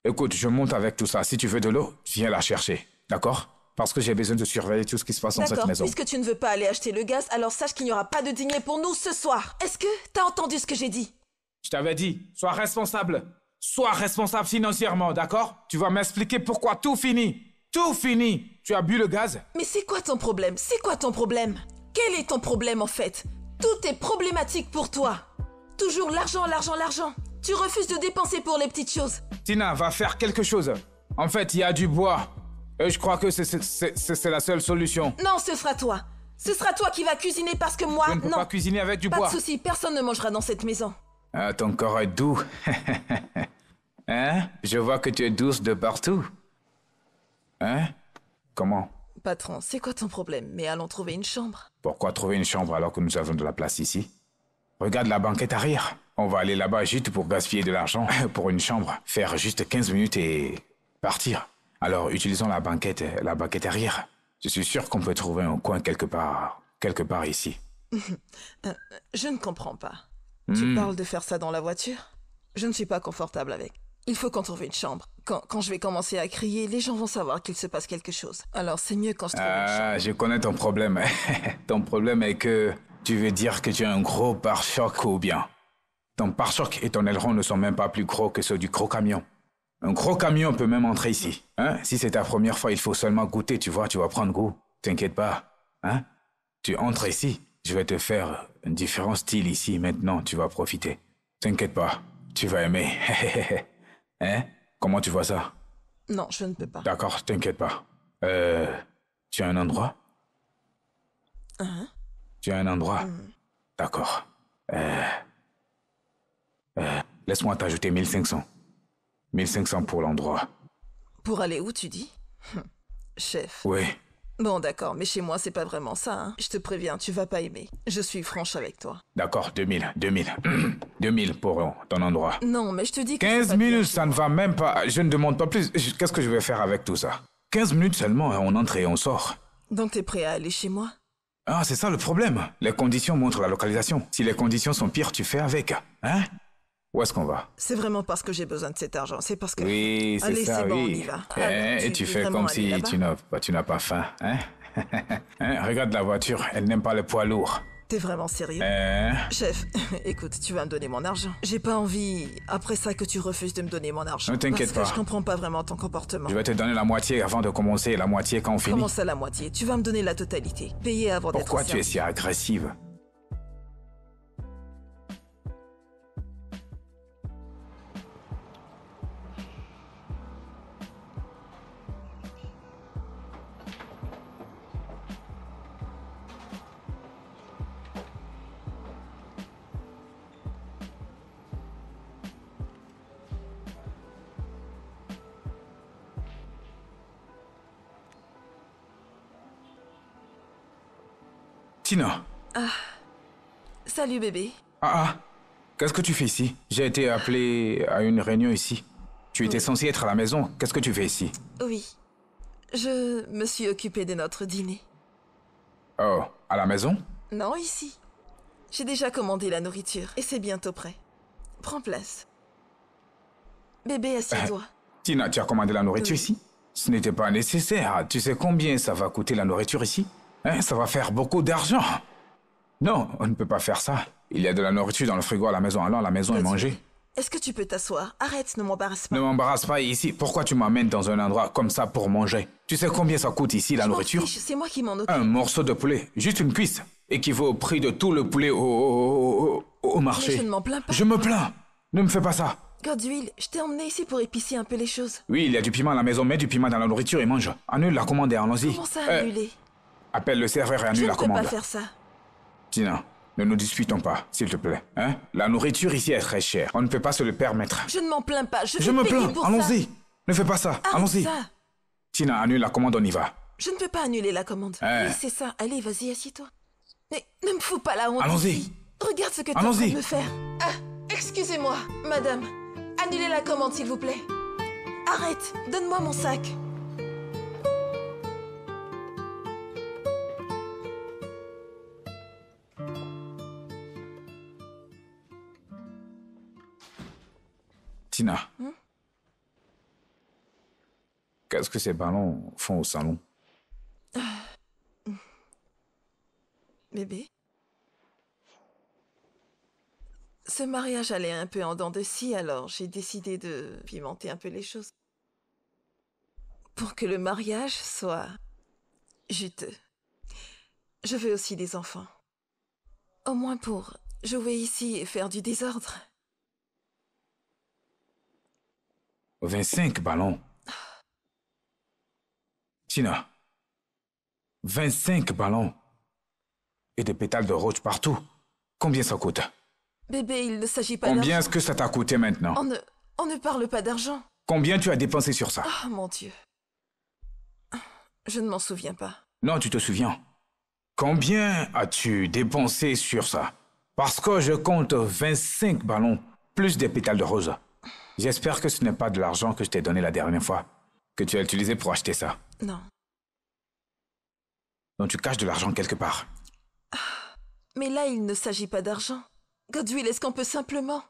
Écoute, je monte avec tout ça. Si tu veux de l'eau, viens la chercher. D'accord? Parce que j'ai besoin de surveiller tout ce qui se passe dans cette D'accord, maison. puisque tu ne veux pas aller acheter le gaz, alors sache qu'il n'y aura pas de dîner pour nous ce soir. Est-ce que t'as entendu ce que j'ai dit? Je t'avais dit, sois responsable. Sois responsable financièrement, d'accord? Tu vas m'expliquer pourquoi tout finit. Tout finit. Tu as bu le gaz? Mais c'est quoi ton problème? C'est quoi ton problème? Quel est ton problème en fait? Tout est problématique pour toi. Toujours l'argent, l'argent, l'argent. Tu refuses de dépenser pour les petites choses. Tina, va faire quelque chose. En fait, il y a du bois. Et je crois que c'est la seule solution. Non, ce sera toi. Ce sera toi qui vas cuisiner parce que moi, Je ne peux non. pas cuisiner avec du Pas bois. de souci, personne ne mangera dans cette maison. Ah, ton corps est doux. Hein? Je vois que tu es douce de partout. Hein? Comment? Patron, c'est quoi ton problème? Mais allons trouver une chambre. Pourquoi trouver une chambre alors que nous avons de la place ici? Regarde la banquette arrière. On va aller là-bas juste pour gaspiller de l'argent pour une chambre. Faire juste 15 minutes et partir. Alors, utilisons la banquette arrière. Je suis sûr qu'on peut trouver un coin quelque part ici. Je ne comprends pas. Tu parles de faire ça dans la voiture? Je ne suis pas confortable avec. Il faut qu'on trouve une chambre. Quand je vais commencer à crier, les gens vont savoir qu'il se passe quelque chose. Alors c'est mieux quand je trouve une chambre. Ah, je connais ton problème. Ton problème est que tu veux dire que tu as un gros pare-choc ou bien. Ton pare-choc et ton aileron ne sont même pas plus gros que ceux du gros camion. Un gros camion peut même entrer ici. Hein? Si c'est ta première fois, il faut seulement goûter, tu vois, tu vas prendre goût. T'inquiète pas. Hein? Tu entres ici, je vais te faire un différent style ici. Maintenant, tu vas profiter. T'inquiète pas, tu vas aimer. Hein? Comment tu vois ça? Non, je ne peux pas. D'accord, t'inquiète pas. Tu as un endroit? Hein? Tu as un endroit? D'accord. Laisse-moi t'ajouter 1500. 1500 pour l'endroit. Pour aller où, tu dis? Chef. Oui. Bon, d'accord, mais chez moi, c'est pas vraiment ça, hein. Je te préviens, tu vas pas aimer. Je suis franche avec toi. D'accord, 2000. 2000 pour ton endroit. Non, mais je te dis que... 15 c'est pas bien minutes, chez ça ne va même pas. Je ne demande pas plus. Qu'est-ce que je vais faire avec tout ça? 15 minutes seulement, on entre et on sort. Donc t'es prêt à aller chez moi? Ah, c'est ça le problème. Les conditions montrent la localisation. Si les conditions sont pires, tu fais avec. Hein? Où est-ce qu'on va? C'est vraiment parce que j'ai besoin de cet argent. C'est parce que... Oui, c'est Allez, ça, c'est bon, on oui. y va. Et tu veux fais vraiment comme aller si là-bas? tu n'as pas faim, hein? Hein? Regarde la voiture, elle n'aime pas le poids lourd. T'es vraiment sérieux? Hein? Chef, écoute, tu vas me donner mon argent. J'ai pas envie, après ça, que tu refuses de me donner mon argent. Ne t'inquiète Parce pas. que je comprends pas vraiment ton comportement. Je vais te donner la moitié avant de commencer et la moitié quand on finit. Comment ça, la moitié? Tu vas me donner la totalité. Payer avant d'être Pourquoi tu es servi. si agressive? Tina. Salut, bébé. Ah. Qu'est-ce que tu fais ici? J'ai été appelé à une réunion ici. Tu étais censé être à la maison. Qu'est-ce que tu fais ici? Oui. Je me suis occupée de notre dîner. Oh, à la maison? Non, ici. J'ai déjà commandé la nourriture et c'est bientôt prêt. Prends place. Bébé, assieds-toi. Tina, tu as commandé la nourriture Oui. ici? Ce n'était pas nécessaire. Tu sais combien ça va coûter la nourriture ici? Hein, ça va faire beaucoup d'argent. Non, on ne peut pas faire ça. Il y a de la nourriture dans le frigo à la maison. Allons à la maison et manger. Est-ce que tu peux t'asseoir? Arrête, ne m'embarrasse pas. Ne m'embarrasse pas ici. Pourquoi tu m'amènes dans un endroit comme ça pour manger? Tu sais combien ça coûte ici la Je m'en nourriture? fiche, c'est moi qui m'en occupe. Un morceau de poulet, juste une cuisse, équivaut au prix de tout le poulet au marché. Mais je ne m'en plains pas. Je me plains. Ne me fais pas ça. Godswill, je t'ai emmené ici pour épicer un peu les choses. Oui, il y a du piment à la maison. Mets du piment dans la nourriture et mange. Annule la commande et allons-y. Comment ça, annuler? Appelle le serveur et Je annule ne la peux commande. pas faire ça. Tina, ne nous disputons pas, s'il te plaît. Hein? La nourriture ici est très chère. On ne peut pas se le permettre. Je ne m'en plains pas. Je Je vais me payer plains. pour ça. Allons-y. Ne fais pas ça. Arrête Allons-y. ça. Tina, annule la commande, on y va. Je ne peux pas annuler la commande. Eh. Oui, c'est ça. Allez, vas-y, assieds-toi. Mais ne me fous pas la honte Allons-y. ici. Regarde ce que tu es en train Allons-y. de me faire. Ah, excusez-moi, madame. Annulez la commande, s'il vous plaît. Arrête, donne-moi mon sac. Tina. Qu'est-ce que ces ballons font au salon? Bébé? Ce mariage allait un peu en dents de scie, alors j'ai décidé de pimenter un peu les choses. Pour que le mariage soit juteux. Je veux aussi des enfants. Au moins pour jouer ici et faire du désordre. 25 ballons. Tina. 25 ballons. Et des pétales de rose partout. Combien ça coûte? Bébé, il ne s'agit pas Combien d'argent. est-ce que ça t'a coûté maintenant? On ne parle pas d'argent. Combien tu as dépensé sur ça? Oh mon Dieu. Je ne m'en souviens pas. Non, tu te souviens. Combien as-tu dépensé sur ça? Parce que je compte 25 ballons, plus des pétales de rose. J'espère que ce n'est pas de l'argent que je t'ai donné la dernière fois, que tu as utilisé pour acheter ça. Non. Donc tu caches de l'argent quelque part. Mais là, il ne s'agit pas d'argent. Godwill, est-ce qu'on peut simplement...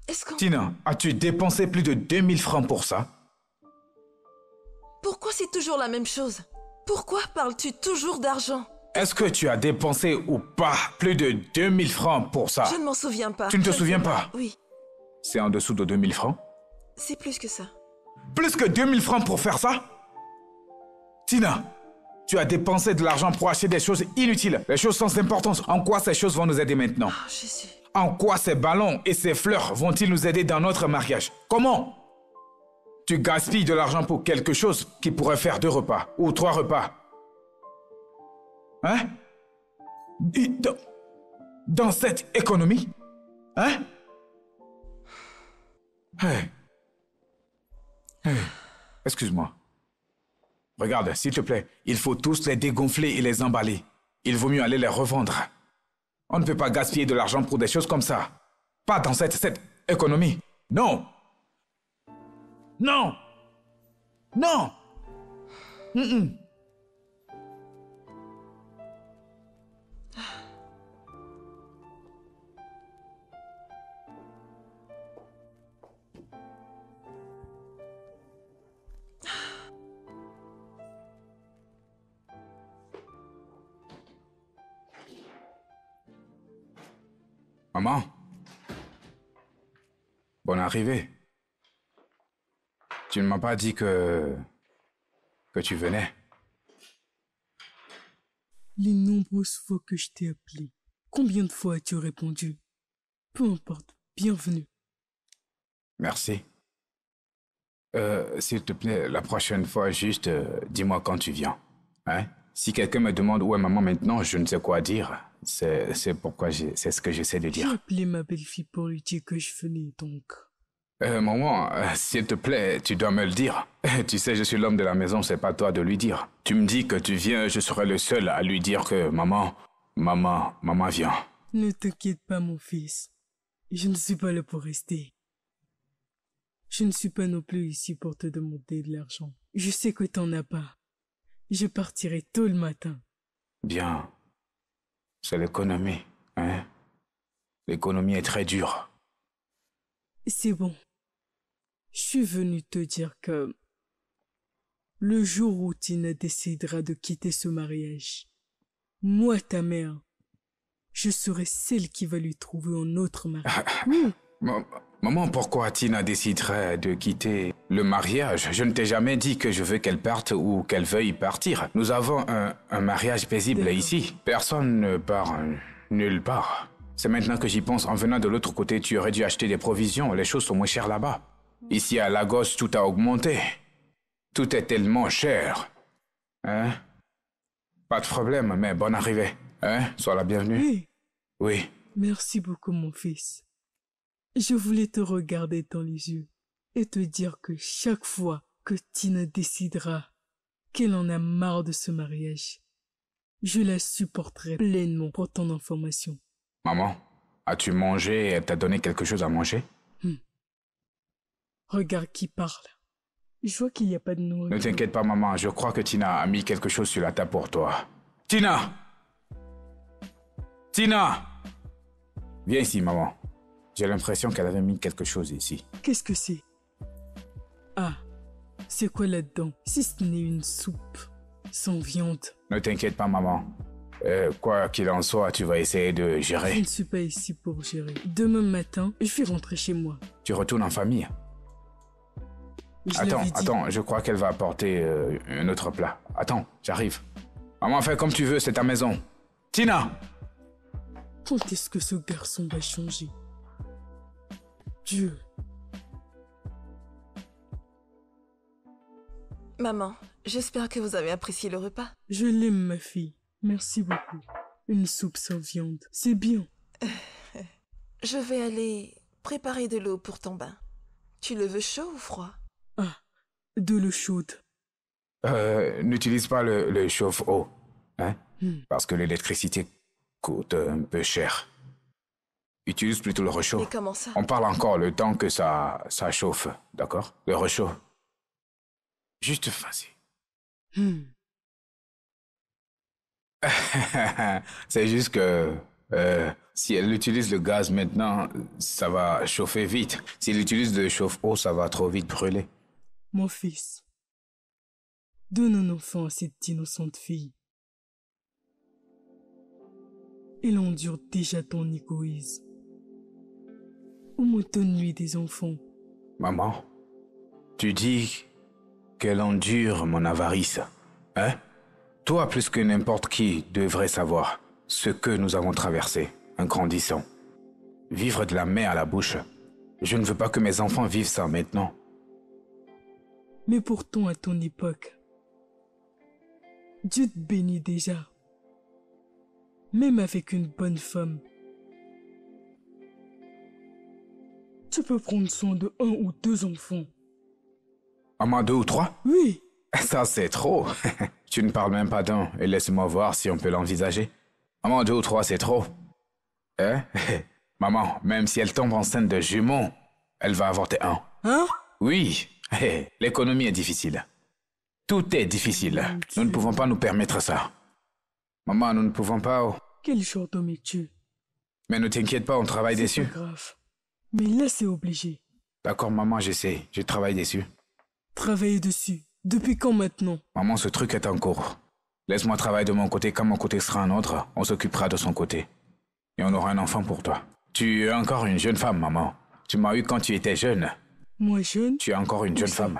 Est-ce qu'on... Tina, as-tu dépensé plus de 2000 francs pour ça? Pourquoi c'est toujours la même chose? Pourquoi parles-tu toujours d'argent? Est-ce que tu as dépensé ou pas plus de 2000 francs pour ça? Je ne m'en souviens pas. Tu ne te Je souviens sais pas? Oui, C'est en dessous de 2000 francs? c'est plus que ça. Plus que 2000 francs pour faire ça? Tina, tu as dépensé de l'argent pour acheter des choses inutiles, des choses sans importance. En quoi ces choses vont nous aider maintenant? Oh, Jésus. En quoi ces ballons et ces fleurs vont-ils nous aider dans notre mariage? Comment? Tu gaspilles de l'argent pour quelque chose qui pourrait faire 2 repas ou 3 repas. Hein? Et dans cette économie? Hein? Hey. Hey. Excuse-moi. Regarde, s'il te plaît, il faut tous les dégonfler et les emballer. Il vaut mieux aller les revendre. On ne peut pas gaspiller de l'argent pour des choses comme ça. Pas dans cette économie. Non. Non. Non. Mm-mm. Maman. Bonne arrivée. Tu ne m'as pas dit que tu venais. Les nombreuses fois que je t'ai appelé, combien de fois as-tu répondu? Peu importe, bienvenue. Merci. S'il te plaît, la prochaine fois, juste dis-moi quand tu viens. Hein? Si quelqu'un me demande où est maman maintenant, je ne sais quoi dire. C'est ce que j'essaie de J'ai dire. appelé ma belle-fille pour lui dire que je venais, donc... Maman, s'il te plaît, tu dois me le dire. Tu sais, je suis l'homme de la maison, c'est pas toi de lui dire. Tu me dis que tu viens, je serai le seul à lui dire que maman vient. Ne t'inquiète pas, mon fils. Je ne suis pas là pour rester. Je ne suis pas non plus ici pour te demander de l'argent. Je sais que t'en as pas. Je partirai tôt le matin. Bien. C'est l'économie, hein? L'économie est très dure. C'est bon. Je suis venu te dire que le jour où Tina décidera de quitter ce mariage, moi, ta mère, je serai celle qui va lui trouver un autre mari. Oui. Maman, pourquoi Tina déciderait de quitter le mariage? Je ne t'ai jamais dit que je veux qu'elle parte ou qu'elle veuille partir. Nous avons un mariage paisible D'accord. ici. Personne ne part nulle part. C'est maintenant que j'y pense. En venant de l'autre côté, tu aurais dû acheter des provisions. Les choses sont moins chères là-bas. Ici, à Lagos, tout a augmenté. Tout est tellement cher. Hein? Pas de problème, mais bonne arrivée. Hein? Sois la bienvenue. Oui. Oui. Merci beaucoup, mon fils. Je voulais te regarder dans les yeux et te dire que chaque fois que Tina décidera qu'elle en a marre de ce mariage. Je la supporterai pleinement pour ton information. Maman, as-tu mangé et elle t'a donné quelque chose à manger? Regarde qui parle. Je vois qu'il n'y a pas de nourriture. Ne t'inquiète pas, maman. Je crois que Tina a mis quelque chose sur la table pour toi. Tina! Tina! Viens ici, maman. J'ai l'impression qu'elle avait mis quelque chose ici. Qu'est-ce que c'est? Ah, c'est quoi là-dedans? Si ce n'est une soupe sans viande. Ne t'inquiète pas, maman. Quoi qu'il en soit, tu vas essayer de Je gérer. ne suis pas ici pour gérer. Demain matin, je vais rentrer chez moi. Tu retournes en famille. Je l'avais dit. Attends, je crois qu'elle va apporter un autre plat. Attends, j'arrive. Maman, fais comme tu veux, c'est ta maison. Tina! Quand est-ce que ce garçon va changer? Dieu. Maman, j'espère que vous avez apprécié le repas. Je l'aime, ma fille. Merci beaucoup. Une soupe sans viande, c'est bien. Je vais aller préparer de l'eau pour ton bain. Tu le veux chaud ou froid? Ah, de l'eau chaude. N'utilise pas le chauffe-eau, hein? Parce que l'électricité coûte un peu cher. Utilise plutôt le réchaud. Et comment ça? On parle encore le temps que ça chauffe, d'accord? Le réchaud. Juste vas-y. C'est juste que si elle utilise le gaz maintenant, ça va chauffer vite. Si elle utilise le chauffe-eau, ça va trop vite brûler. Mon fils, donne un enfant à cette innocente fille. Elle endure déjà ton égoïsme. Au moins donne-lui des enfants. Maman, tu dis qu'elle endure mon avarice, hein? Toi, plus que n'importe qui, devrais savoir ce que nous avons traversé en grandissant. Vivre de la main à la bouche. Je ne veux pas que mes enfants vivent ça maintenant. Mais pourtant, à ton époque, Dieu te bénit déjà. Même avec une bonne femme. Tu peux prendre soin de 1 ou 2 enfants. Maman, 2 ou 3? Oui. Ça, c'est trop. Tu ne parles même pas d'un et laisse-moi voir si on peut l'envisager. Maman, 2 ou 3, c'est trop. Hein? Maman, même si elle tombe enceinte de jumeaux, elle va avorter 1. Hein? Oui, l'économie est difficile. Tout est difficile. Nous ne pouvons pas nous permettre ça. Maman, nous ne pouvons pas... Quel genre d'homme es-tu? Mais ne t'inquiète pas, on travaille dessus. C'est pas grave. Mais là, c'est obligé. D'accord, maman, j'essaie. Je travaille dessus. Travailler dessus. Depuis quand maintenant? Maman, ce truc est en cours. Laisse-moi travailler de mon côté. Quand mon côté sera un autre, on s'occupera de son côté. Et on aura un enfant pour toi. Tu es encore une jeune femme, maman. Tu m'as eu quand tu étais jeune. Moi jeune? Tu es encore une jeune femme.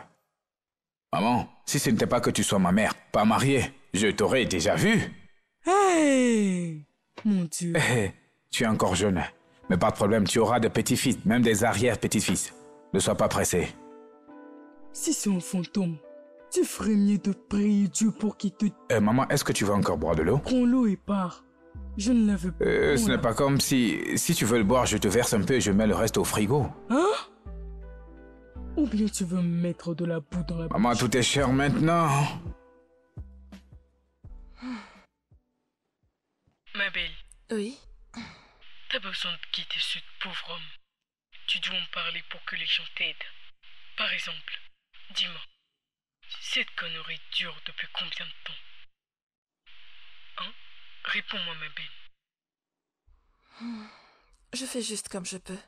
Maman, si ce n'était pas que tu sois ma mère, pas mariée, je t'aurais déjà vu. Hey! Mon Dieu. Tu es encore jeune. Mais pas de problème, tu auras des petits-fils, même des arrière-petits-fils. Ne sois pas pressé. Si c'est un fantôme, tu ferais mieux de prier Dieu pour qu'il te... Maman, est-ce que tu veux encore boire de l'eau? Prends l'eau et pars. Je ne la veux pas. Ce n'est pas comme si tu veux le boire, je te verse un peu et je mets le reste au frigo. Hein? Ou bien tu veux me mettre de la boue dans la Maman, bouche? tout est cher maintenant. Ma belle, Oui? t'as besoin de quitter ce pauvre homme. Tu dois en parler pour que les gens t'aident. Par exemple, dis-moi, cette connerie dure depuis combien de temps? Hein? Réponds-moi, ma belle. Je fais juste comme je peux.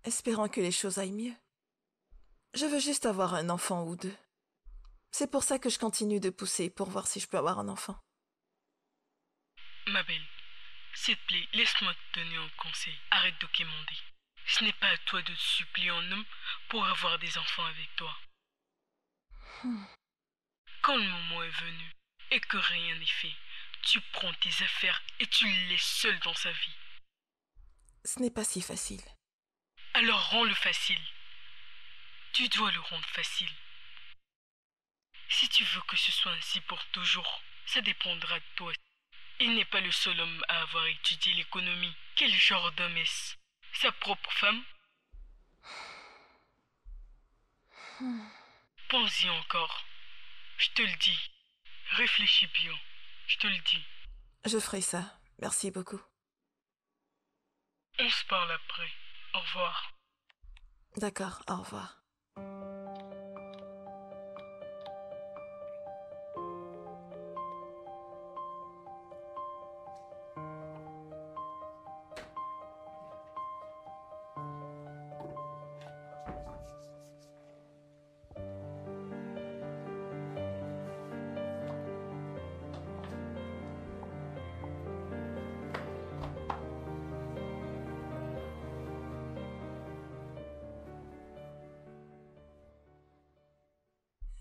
Espérant que les choses aillent mieux. Je veux juste avoir un enfant ou 2. C'est pour ça que je continue de pousser pour voir si je peux avoir un enfant. Ma belle, s'il te plaît, laisse-moi te donner un conseil. Arrête de quémander. Ce n'est pas à toi de te supplier en homme pour avoir des enfants avec toi. Quand le moment est venu et que rien n'est fait, tu prends tes affaires et tu le laisses seul dans sa vie. Ce n'est pas si facile. Alors rends-le facile. Tu dois le rendre facile. Si tu veux que ce soit ainsi pour toujours, ça dépendra de toi. Il n'est pas le seul homme à avoir étudié l'économie. Quel genre d'homme est-ce? Sa propre femme? Pense-y encore. Je te le dis. Réfléchis bien. Je te le dis. Je ferai ça. Merci beaucoup. On se parle après. Au revoir. D'accord, au revoir.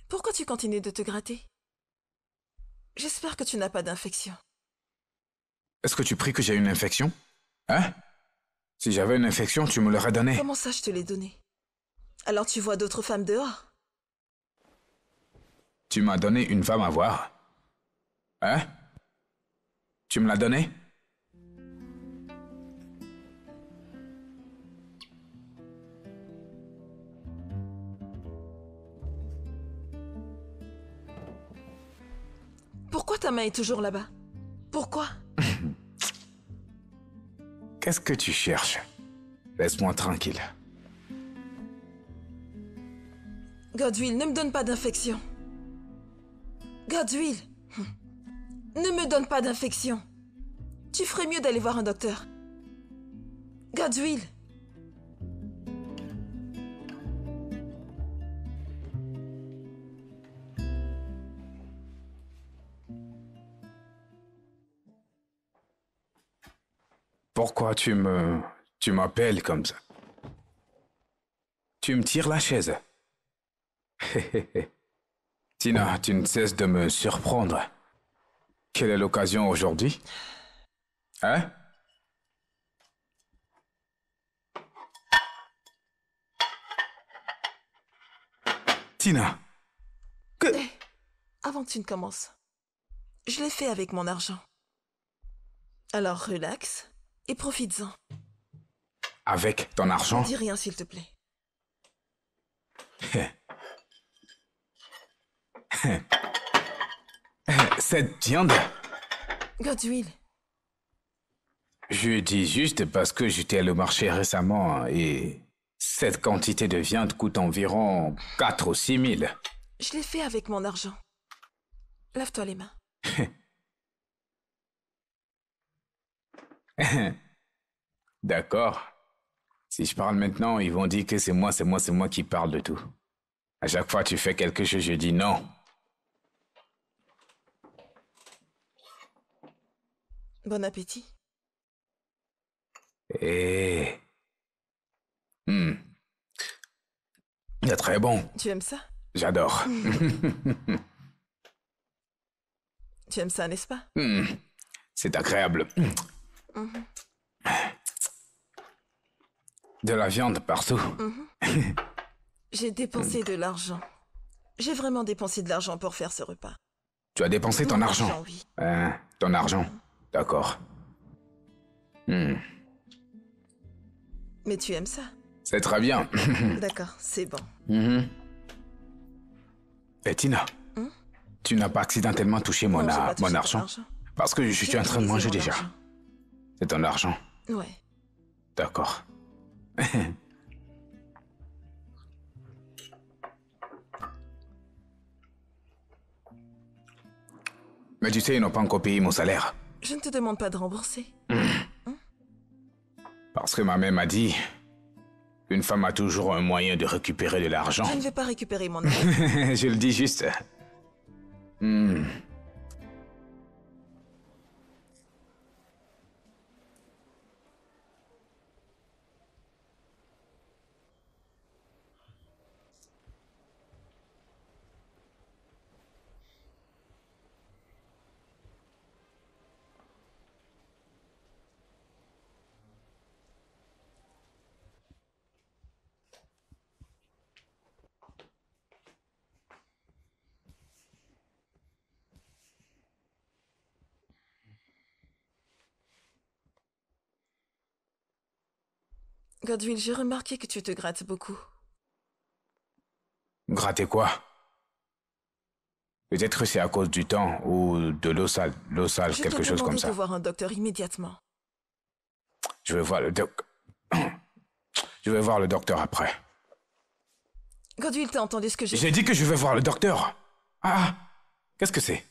Pourquoi tu continues de te gratter? J'espère que tu n'as pas d'infection. Est-ce que tu pries que j'ai une infection? Hein? Si j'avais une infection, tu me l'aurais donnée. Comment ça, je te l'ai donné? Alors tu vois d'autres femmes dehors? Tu m'as donné une femme à voir. Hein? Tu me l'as donnée? Pourquoi ta main est toujours là-bas? Pourquoi? Qu'est-ce que tu cherches? Laisse-moi tranquille. Godwill, ne me donne pas d'infection. Godwill, ne me donne pas d'infection. Tu ferais mieux d'aller voir un docteur. Godwill. Pourquoi tu m'appelles comme ça? Tu me tires la chaise. Tina, tu ne cesses de me surprendre. Quelle est l'occasion aujourd'hui? Hein? Tina, Hé, avant que tu ne commences, je l'ai fait avec mon argent. Alors relax et profites-en. avec ton argent? Dis rien s'il te plaît. Cette viande, Godwill, je dis juste parce que j'étais allé au marché récemment et cette quantité de viande coûte environ 4 ou 6 000. je l'ai fait avec mon argent. Lave-toi les mains. D'accord. Si je parle maintenant, ils vont dire que c'est moi qui parle de tout. À chaque fois que tu fais quelque chose, je dis non. Bon appétit. Et... C'est très bon. Tu aimes ça? J'adore. Tu aimes ça, n'est-ce pas? C'est agréable. De la viande partout. J'ai dépensé de l'argent. J'ai vraiment dépensé de l'argent pour faire ce repas. Tu as dépensé ton Mon argent. oui. Ton argent. D'accord. Mais tu aimes ça? C'est très bien. D'accord, c'est bon. Et Tina, tu n'as pas accidentellement touché mon Non, j'ai pas touché ton argent? Parce que je suis en train de manger utilisé déjà. mon argent. C'est ton argent. Ouais. D'accord. Mais tu sais, ils n'ont pas encore payé mon salaire. Je ne te demande pas de rembourser. Parce que ma mère m'a dit qu'une femme a toujours un moyen de récupérer de l'argent. Je ne vais pas récupérer mon argent. Je le dis juste. Godwill, j'ai remarqué que tu te grattes beaucoup. Gratter quoi? Peut-être que c'est à cause du temps ou de l'eau sale, Je quelque t'ai chose comme demandé ça. de voir un docteur immédiatement. Je vais voir le Je vais voir le docteur après. Godwill, t'as entendu ce que j'ai J'ai dit que je vais voir le docteur. Ah, qu'est-ce que c'est?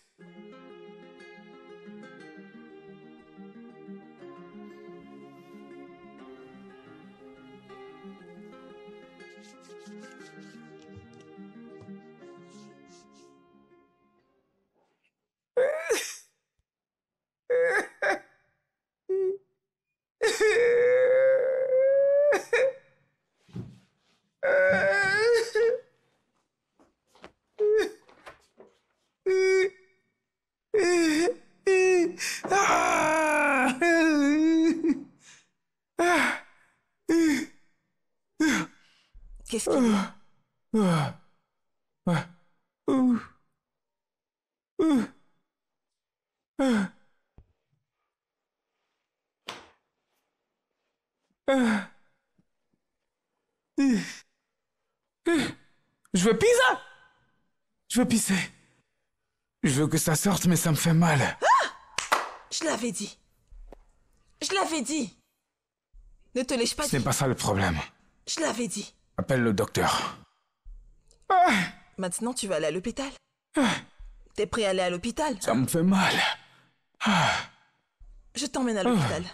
Qu'est-ce qu'il y a? Je veux pisser. Je veux pisser. Je veux que ça sorte, mais ça me fait mal. Je l'avais dit. Je l'avais dit. Ne te l'ai-je pas Ce n'est dit? pas ça le problème. Je l'avais dit. Appelle le docteur. Maintenant, tu vas aller à l'hôpital. T'es prêt à aller à l'hôpital? Ça me fait mal. Je t'emmène à l'hôpital.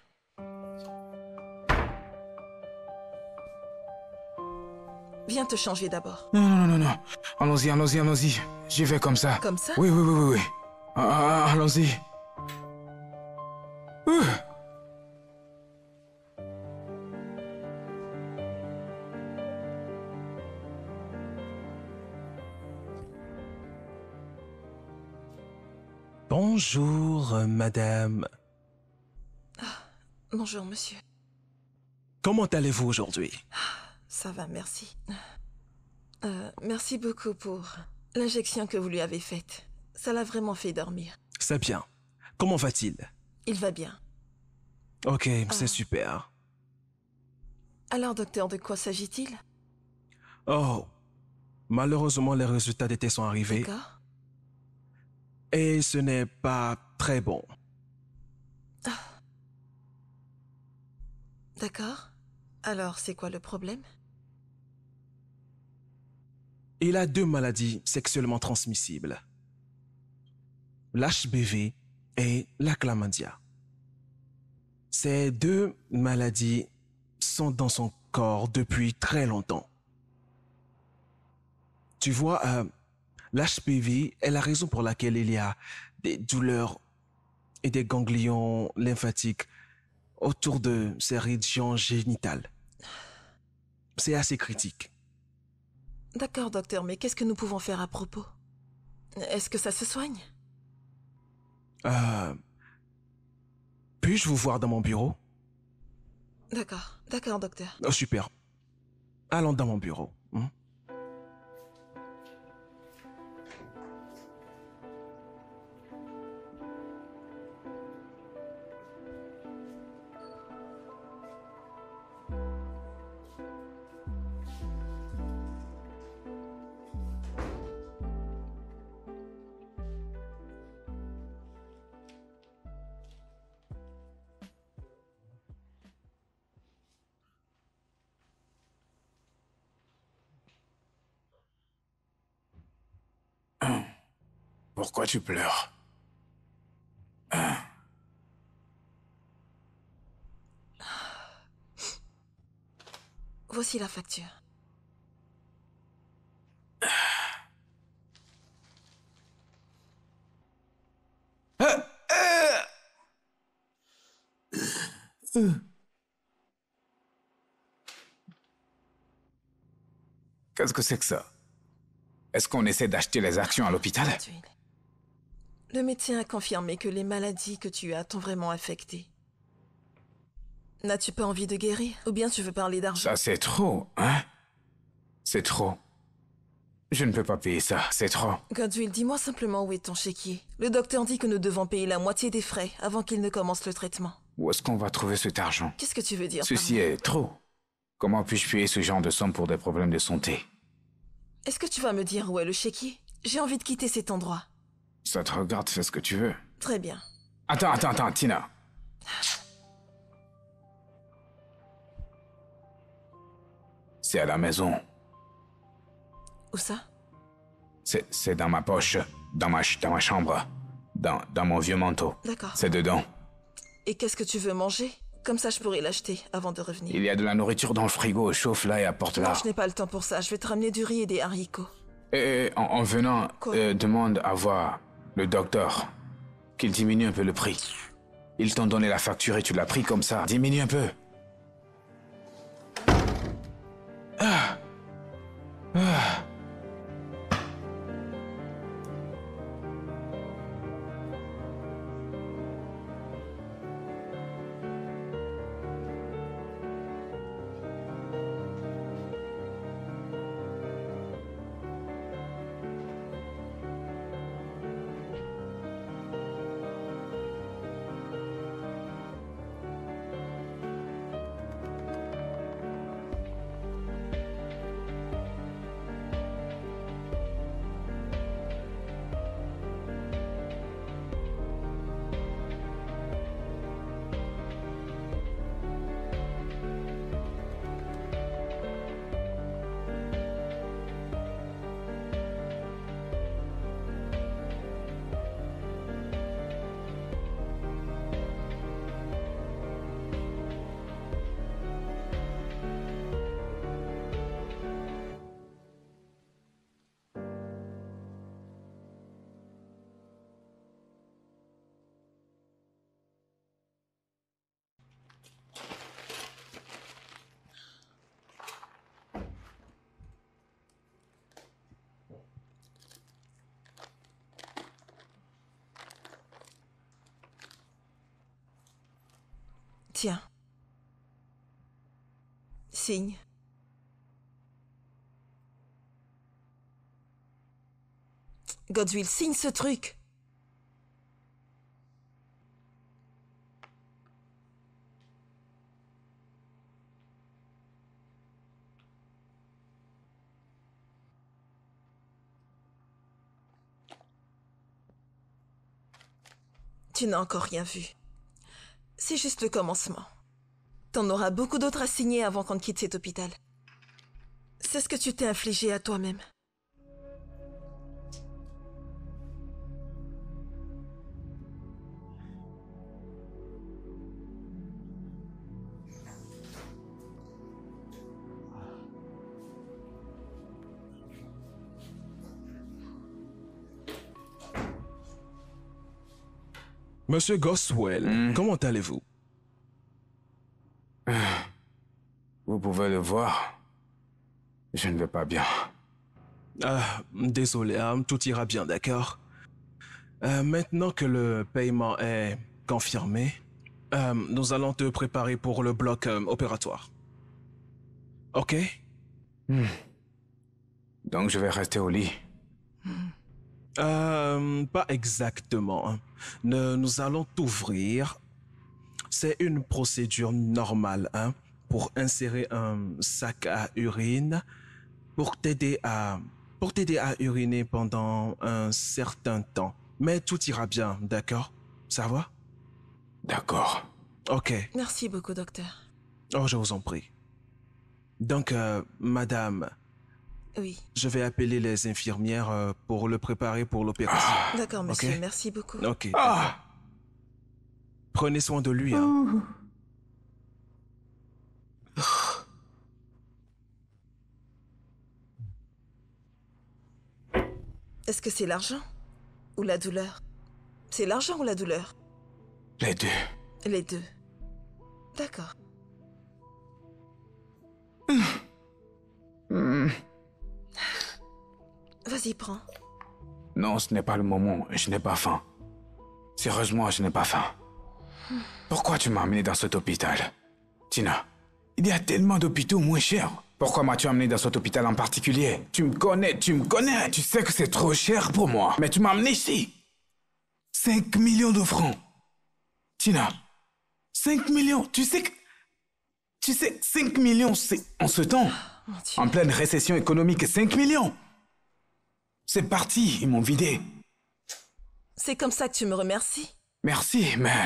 Viens te changer d'abord. Non. Allons-y. J'y vais comme ça. Comme ça? Oui. Allons-y. Bonjour, madame. Bonjour, monsieur. Comment allez-vous aujourd'hui? Ça va, merci. Merci beaucoup pour l'injection que vous lui avez faite. Ça l'a vraiment fait dormir. C'est bien. Comment va-t-il? Il va bien. Ok, c'est super. Alors, docteur, de quoi s'agit-il? Oh, malheureusement, les résultats des tests sont arrivés D'accord. et ce n'est pas très bon. D'accord. Alors, c'est quoi le problème? Il a 2 maladies sexuellement transmissibles. L'HPV et la chlamydia. Ces 2 maladies sont dans son corps depuis très longtemps. Tu vois, l'HPV est la raison pour laquelle il y a des douleurs et des ganglions lymphatiques autour de ces régions génitales. C'est assez critique. D'accord, docteur, mais qu'est-ce que nous pouvons faire à propos? Est-ce que ça se soigne? Puis-je vous voir dans mon bureau? D'accord, docteur. Oh, super. Allons dans mon bureau. Pourquoi tu pleures? Voici la facture. Qu'est-ce que c'est que ça? Est-ce qu'on essaie d'acheter les actions à l'hôpital? Le médecin a confirmé que les maladies que tu as t'ont vraiment affecté. N'as-tu pas envie de guérir? Ou bien tu veux parler d'argent? Ça, c'est trop, hein? C'est trop. Je ne peux pas payer ça, c'est trop. Godwill, dis-moi simplement où est ton chéquier. Le docteur dit que nous devons payer la moitié des frais avant qu'il ne commence le traitement. Où est-ce qu'on va trouver cet argent? Qu'est-ce que tu veux dire? Ceci par là? est trop. Comment puis-je payer ce genre de somme pour des problèmes de santé? Est-ce que tu vas me dire où est le chéquier? J'ai envie de quitter cet endroit. Ça te regarde, fais ce que tu veux. Très bien. Attends, Tina. C'est à la maison. Où ça? C'est dans ma poche, dans ma chambre, dans mon vieux manteau. D'accord. C'est dedans. Et qu'est-ce que tu veux manger? Comme ça, je pourrais l'acheter avant de revenir. Il y a de la nourriture dans le frigo, chauffe-la et apporte-la. Non, je n'ai pas le temps pour ça. Je vais te ramener du riz et des haricots. Et en venant, Quoi? demande à voir le docteur qu'il diminue un peu le prix. Ils t'ont donné la facture et tu l'as pris comme ça. Diminue un peu. Tiens. Signe. Godswill, signe ce truc. Tu n'as encore rien vu. C'est juste le commencement. T'en auras beaucoup d'autres à signer avant qu'on ne quitte cet hôpital. C'est ce que tu t'es infligé à toi-même. Monsieur Goswell, comment allez-vous? Vous pouvez le voir. Je ne vais pas bien. Désolé, tout ira bien, d'accord? Maintenant que le paiement est confirmé, nous allons te préparer pour le bloc opératoire. Ok? Donc je vais rester au lit. Pas exactement. Nous allons t'ouvrir. C'est une procédure normale, pour insérer un sac à urine, pour t'aider à uriner pendant un certain temps. Mais tout ira bien, d'accord? Ça va? D'accord. Ok. Merci beaucoup, docteur. Oh, je vous en prie. Donc, madame, Oui. je vais appeler les infirmières pour le préparer pour l'opération. D'accord, monsieur. Ok. Merci beaucoup. Ok. Prenez soin de lui. Est-ce que c'est l'argent ou la douleur? C'est l'argent ou la douleur? Les deux. Les deux. D'accord. Vas-y, prends. Non, ce n'est pas le moment. Je n'ai pas faim. Sérieusement, je n'ai pas faim. Pourquoi tu m'as amené dans cet hôpital? Tina, il y a tellement d'hôpitaux moins chers. Pourquoi m'as-tu amené dans cet hôpital en particulier? Tu me connais. Tu sais que c'est trop cher pour moi. Mais tu m'as amené ici. 5 millions de francs. Tina, 5 millions. Tu sais, 5 millions, c'est en ce temps. Mon Dieu. En pleine récession économique, 5 millions. C'est parti, ils m'ont vidé. C'est comme ça que tu me remercies? Merci, mais...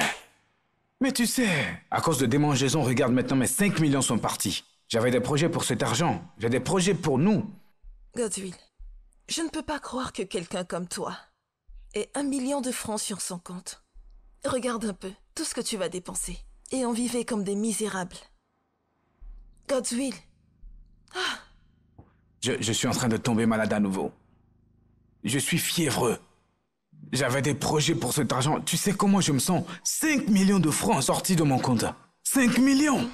Mais tu sais, à cause de démangeaisons, regarde maintenant, mes 5 millions sont partis. J'avais des projets pour cet argent. J'ai des projets pour nous. Godswill, je ne peux pas croire que quelqu'un comme toi ait 1 million de francs sur son compte. Regarde un peu tout ce que tu vas dépenser. Et on vivait comme des misérables. Godswill. Je suis en train de tomber malade à nouveau. Je suis fiévreux. J'avais des projets pour cet argent. Tu sais comment je me sens? 5 millions de francs sortis de mon compte. 5 millions!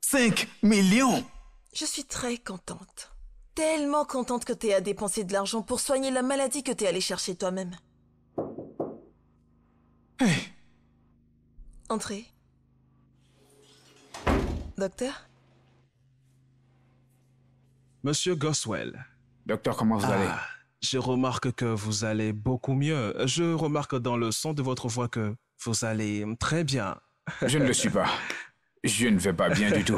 5 millions! Je suis très contente. Tellement contente que t'aies à dépenser de l'argent pour soigner la maladie que t'es allé chercher toi-même. Hey! Entrez. Docteur? Monsieur Goswell. Docteur, comment vous allez? Je remarque que vous allez beaucoup mieux. Je remarque dans le son de votre voix que vous allez très bien. Je ne le suis pas. Je ne vais pas bien du tout.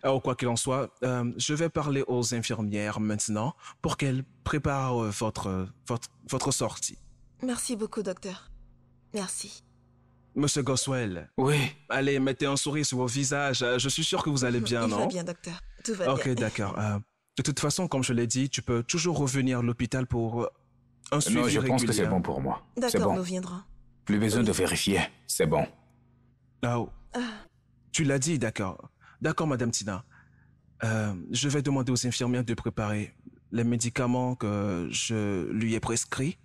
Alors, quoi qu'il en soit, je vais parler aux infirmières maintenant pour qu'elles préparent votre sortie. Merci beaucoup, docteur. Merci. Monsieur Goswell. Oui. Allez, mettez un sourire sur vos visages. Je suis sûr que vous allez bien, Il non? va bien, docteur. Tout va bien. Ok, d'accord. De toute façon, comme je l'ai dit, tu peux toujours revenir à l'hôpital pour un suivi Non, je pense que c'est régulier. bon pour moi. C'est D'accord, bon. nous viendrons. Plus besoin de vérifier. C'est bon. Oh. Tu l'as dit, d'accord. D'accord, Madame Tina. Je vais demander aux infirmières de préparer les médicaments que je lui ai prescrits.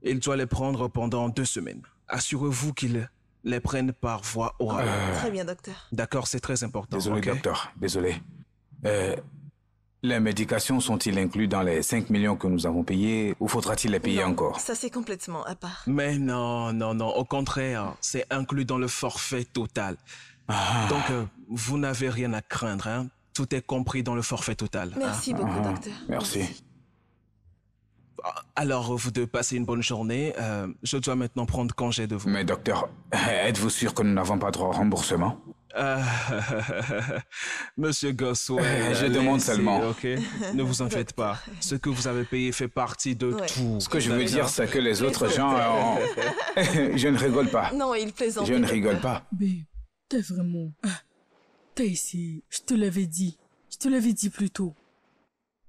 Il doit les prendre pendant 2 semaines. Assurez-vous qu'il les prenne par voie orale. Très bien, docteur. D'accord, c'est très important. Désolé, ok? docteur. Désolé. Les médications sont-ils inclus dans les 5 millions que nous avons payés ou faudra-t-il les payer Non, encore? ça c'est complètement à part. Mais non, non, non. Au contraire, c'est inclus dans le forfait total. Donc, vous n'avez rien à craindre. Hein? Tout est compris dans le forfait total. Merci beaucoup, docteur. Merci. Alors, vous deux passez une bonne journée. Je dois maintenant prendre congé de vous. Mais docteur, êtes-vous sûr que nous n'avons pas droit au remboursement? Monsieur Goswell, Je demande laissez, seulement. ok? Ne vous en faites pas. Ce que vous avez payé fait partie de Ouais. tout. Ce que je veux D'accord? dire, c'est que les autres gens... Je ne rigole pas. Non, il plaisante. Je ne docteur. rigole pas. Babe, t'as vraiment... t'as essayé. Je te l'avais dit. Je te l'avais dit plus tôt.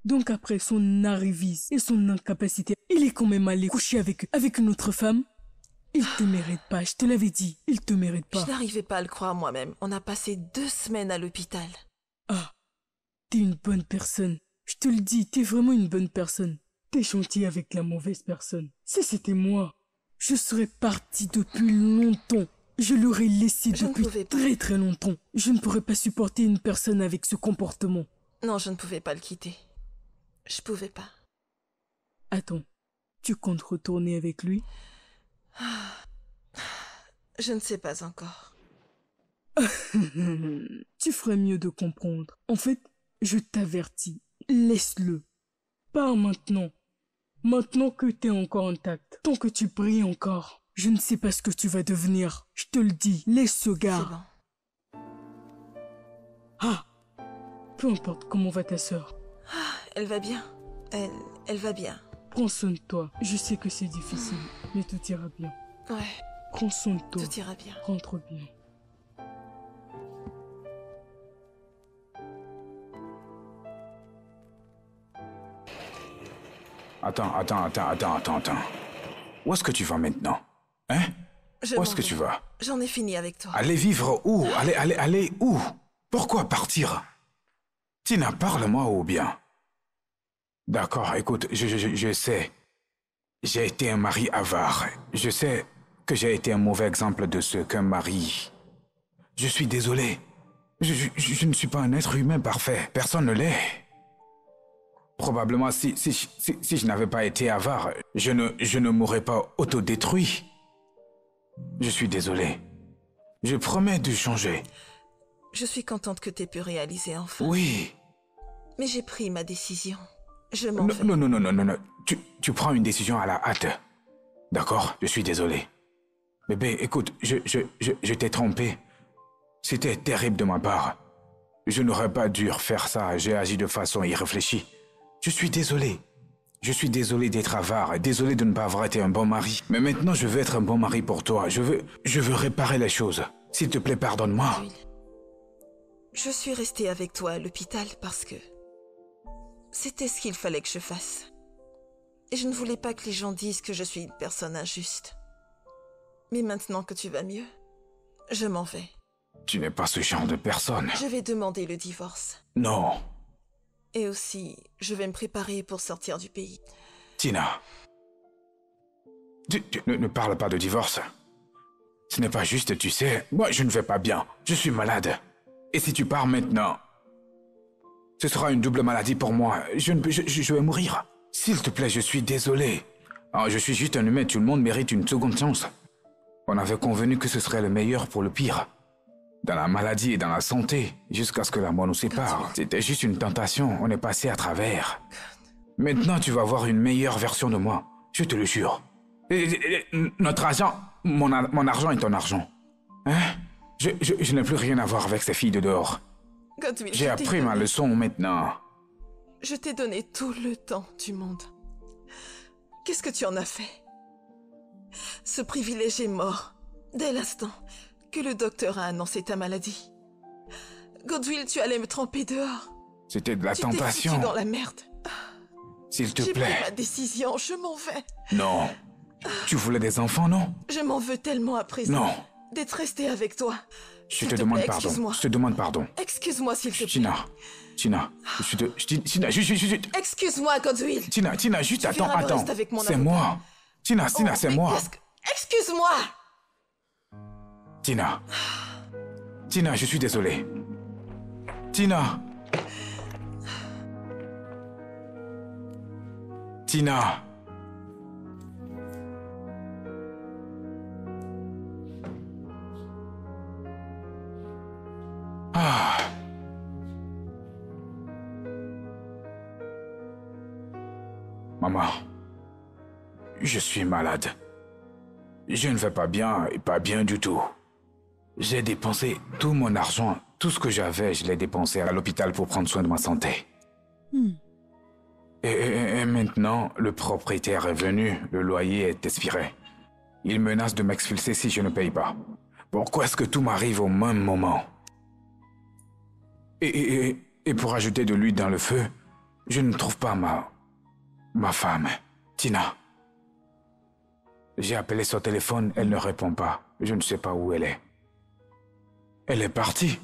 Donc après son arrivisme et son incapacité, il est quand même allé coucher avec une autre femme? Il te mérite pas, je te l'avais dit. Il te mérite pas. Je n'arrivais pas à le croire moi-même. On a passé 2 semaines à l'hôpital. Ah, t'es une bonne personne. Je te le dis, t'es vraiment une bonne personne. T'es gentil avec la mauvaise personne. Si c'était moi, je serais parti depuis longtemps. Je l'aurais laissé Je ne depuis pouvais pas. très très longtemps. Je ne pourrais pas supporter une personne avec ce comportement. Non, je ne pouvais pas le quitter. Je pouvais pas. Attends, tu comptes retourner avec lui? Je ne sais pas encore. Tu ferais mieux de comprendre. En fait, je t'avertis, laisse-le. Pas maintenant. Maintenant que t'es encore intact. Tant que tu brilles encore. Je ne sais pas ce que tu vas devenir. Je te le dis, laisse ce C'est gars. bon. Ah, peu importe comment va ta sœur. Elle va bien. Elle va bien. Prends soin de toi. Je sais que c'est difficile, mais tout ira bien. Ouais, Prends soin de toi. tout ira bien. Rentre bien. Attends. Où est-ce que tu vas maintenant? Hein? Je Où m'en est-ce que vais. tu vas? J'en ai fini avec toi. Aller vivre où? Aller où? Pourquoi partir? Tina, parle-moi ou bien? D'accord, écoute, je sais. J'ai été un mari avare. Je sais que j'ai été un mauvais exemple de ce qu'un mari... Je suis désolé. Je ne suis pas un être humain parfait. Personne ne l'est. Probablement, si je n'avais pas été avare, je ne m'aurais pas autodétruit. Je suis désolé. Je promets de changer. Je suis contente que t'aies pu réaliser enfin. Oui. Mais j'ai pris ma décision. Je m'en vais. Non. Tu prends une décision à la hâte. D'accord? Je suis désolé. Bébé, écoute, je t'ai trompé. C'était terrible de ma part. Je n'aurais pas dû faire ça. J'ai agi de façon irréfléchie. Je suis désolé. Je suis désolé d'être avare et désolé de ne pas avoir été un bon mari. Mais maintenant, je veux être un bon mari pour toi. Je veux réparer les choses. S'il te plaît, pardonne-moi. Will, je suis restée avec toi à l'hôpital parce que c'était ce qu'il fallait que je fasse. Et je ne voulais pas que les gens disent que je suis une personne injuste. Mais maintenant que tu vas mieux, je m'en vais. Tu n'es pas ce genre de personne. Je vais demander le divorce. Non. Et aussi, je vais me préparer pour sortir du pays. Tina. Tu ne parle pas de divorce. Ce n'est pas juste, tu sais. Moi, je ne vais pas bien. Je suis malade. Et si tu pars maintenant, ce sera une double maladie pour moi. Je vais mourir. S'il te plaît, je suis désolé. Oh, je suis juste un humain. Tout le monde mérite une seconde chance. On avait convenu que ce serait le meilleur pour le pire. Dans la maladie et dans la santé, jusqu'à ce que la mort nous sépare. C'était juste une tentation, on est passé à travers. Maintenant, tu vas voir une meilleure version de moi, je te le jure. Notre argent, mon argent est ton argent. Hein? Je n'ai plus rien à voir avec ces filles de dehors. Godwill, J'ai appris ma leçon maintenant. Je t'ai donné tout le temps du monde. Qu'est-ce que tu en as fait? Ce privilège est mort dès l'instant que le docteur a annoncé ta maladie. Godwill, tu allais me tremper dehors. C'était de la Tu t'es tentation. foutu dans la merde. S'il te J'ai pris plaît. ma décision, je m'en vais. Non. Tu voulais des enfants, non? Je m'en veux tellement à présent Non. d'être restée avec toi. Je S'il te te demande plaît, pardon. excuse-moi. Je te demande pardon. Excuse-moi, s'il te plaît. Tina, Tina, juste. Excuse-moi, Godwill. Tina, juste, Tu attends. verras le reste avec mon C'est avocat. moi. Tina, Oh, c'est mais moi. Excuse-moi. Tina, je suis désolé. Tina. Ah. Maman, je suis malade. Je ne vais pas bien et pas bien du tout. J'ai dépensé tout mon argent, tout ce que j'avais, je l'ai dépensé à l'hôpital pour prendre soin de ma santé. Et maintenant, le propriétaire est venu, le loyer est expiré. Il menace de m'expulser si je ne paye pas. Pourquoi est-ce que tout m'arrive au même moment? Et pour ajouter de l'huile dans le feu, je ne trouve pas ma femme, Tina. J'ai appelé son téléphone, elle ne répond pas. Je ne sais pas où elle est. Elle est partie.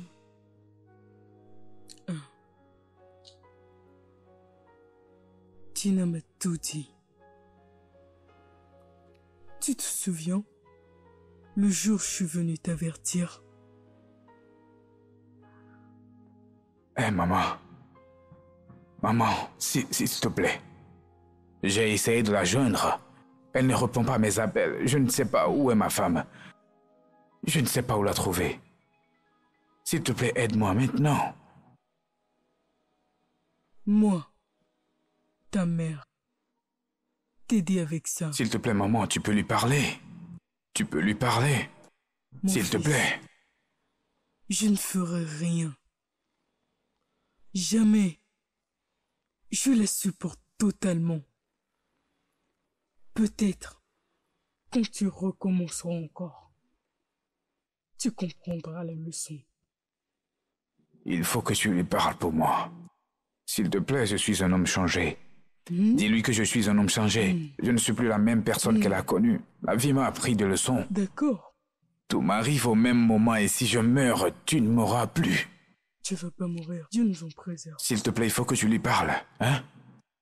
Tina m'a tout dit. Tu te souviens? Le jour où je suis venu t'avertir. Hé, maman. Maman, s'il te plaît. J'ai essayé de la joindre. Elle ne répond pas à mes appels. Je ne sais pas où est ma femme. Je ne sais pas où la trouver. S'il te plaît, aide-moi maintenant. Moi, ta mère, t'aider avec ça. S'il te plaît, maman, tu peux lui parler. Tu peux lui parler. Mon S'il te fils, plaît. Je ne ferai rien. Jamais. Je la supporte totalement. Peut-être, quand tu recommenceras encore, tu comprendras la leçon. Il faut que tu lui parles pour moi. S'il te plaît, je suis un homme changé. Dis-lui que je suis un homme changé. Je ne suis plus la même personne qu'elle a connue. La vie m'a appris des leçons. D'accord. Tout m'arrive au même moment et si je meurs, tu ne m'auras plus. Tu vas pas mourir. Dieu nous en préserve. S'il te plaît, il faut que tu lui parles, hein?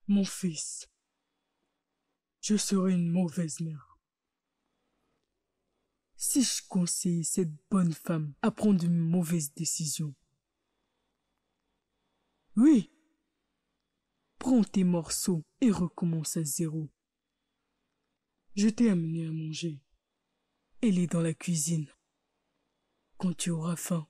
Mon fils, je serai une mauvaise mère. Si je conseille cette bonne femme à prendre une mauvaise décision. Oui. Prends tes morceaux et recommence à zéro. Je t'ai amené à manger. Elle est dans la cuisine. Quand tu auras faim.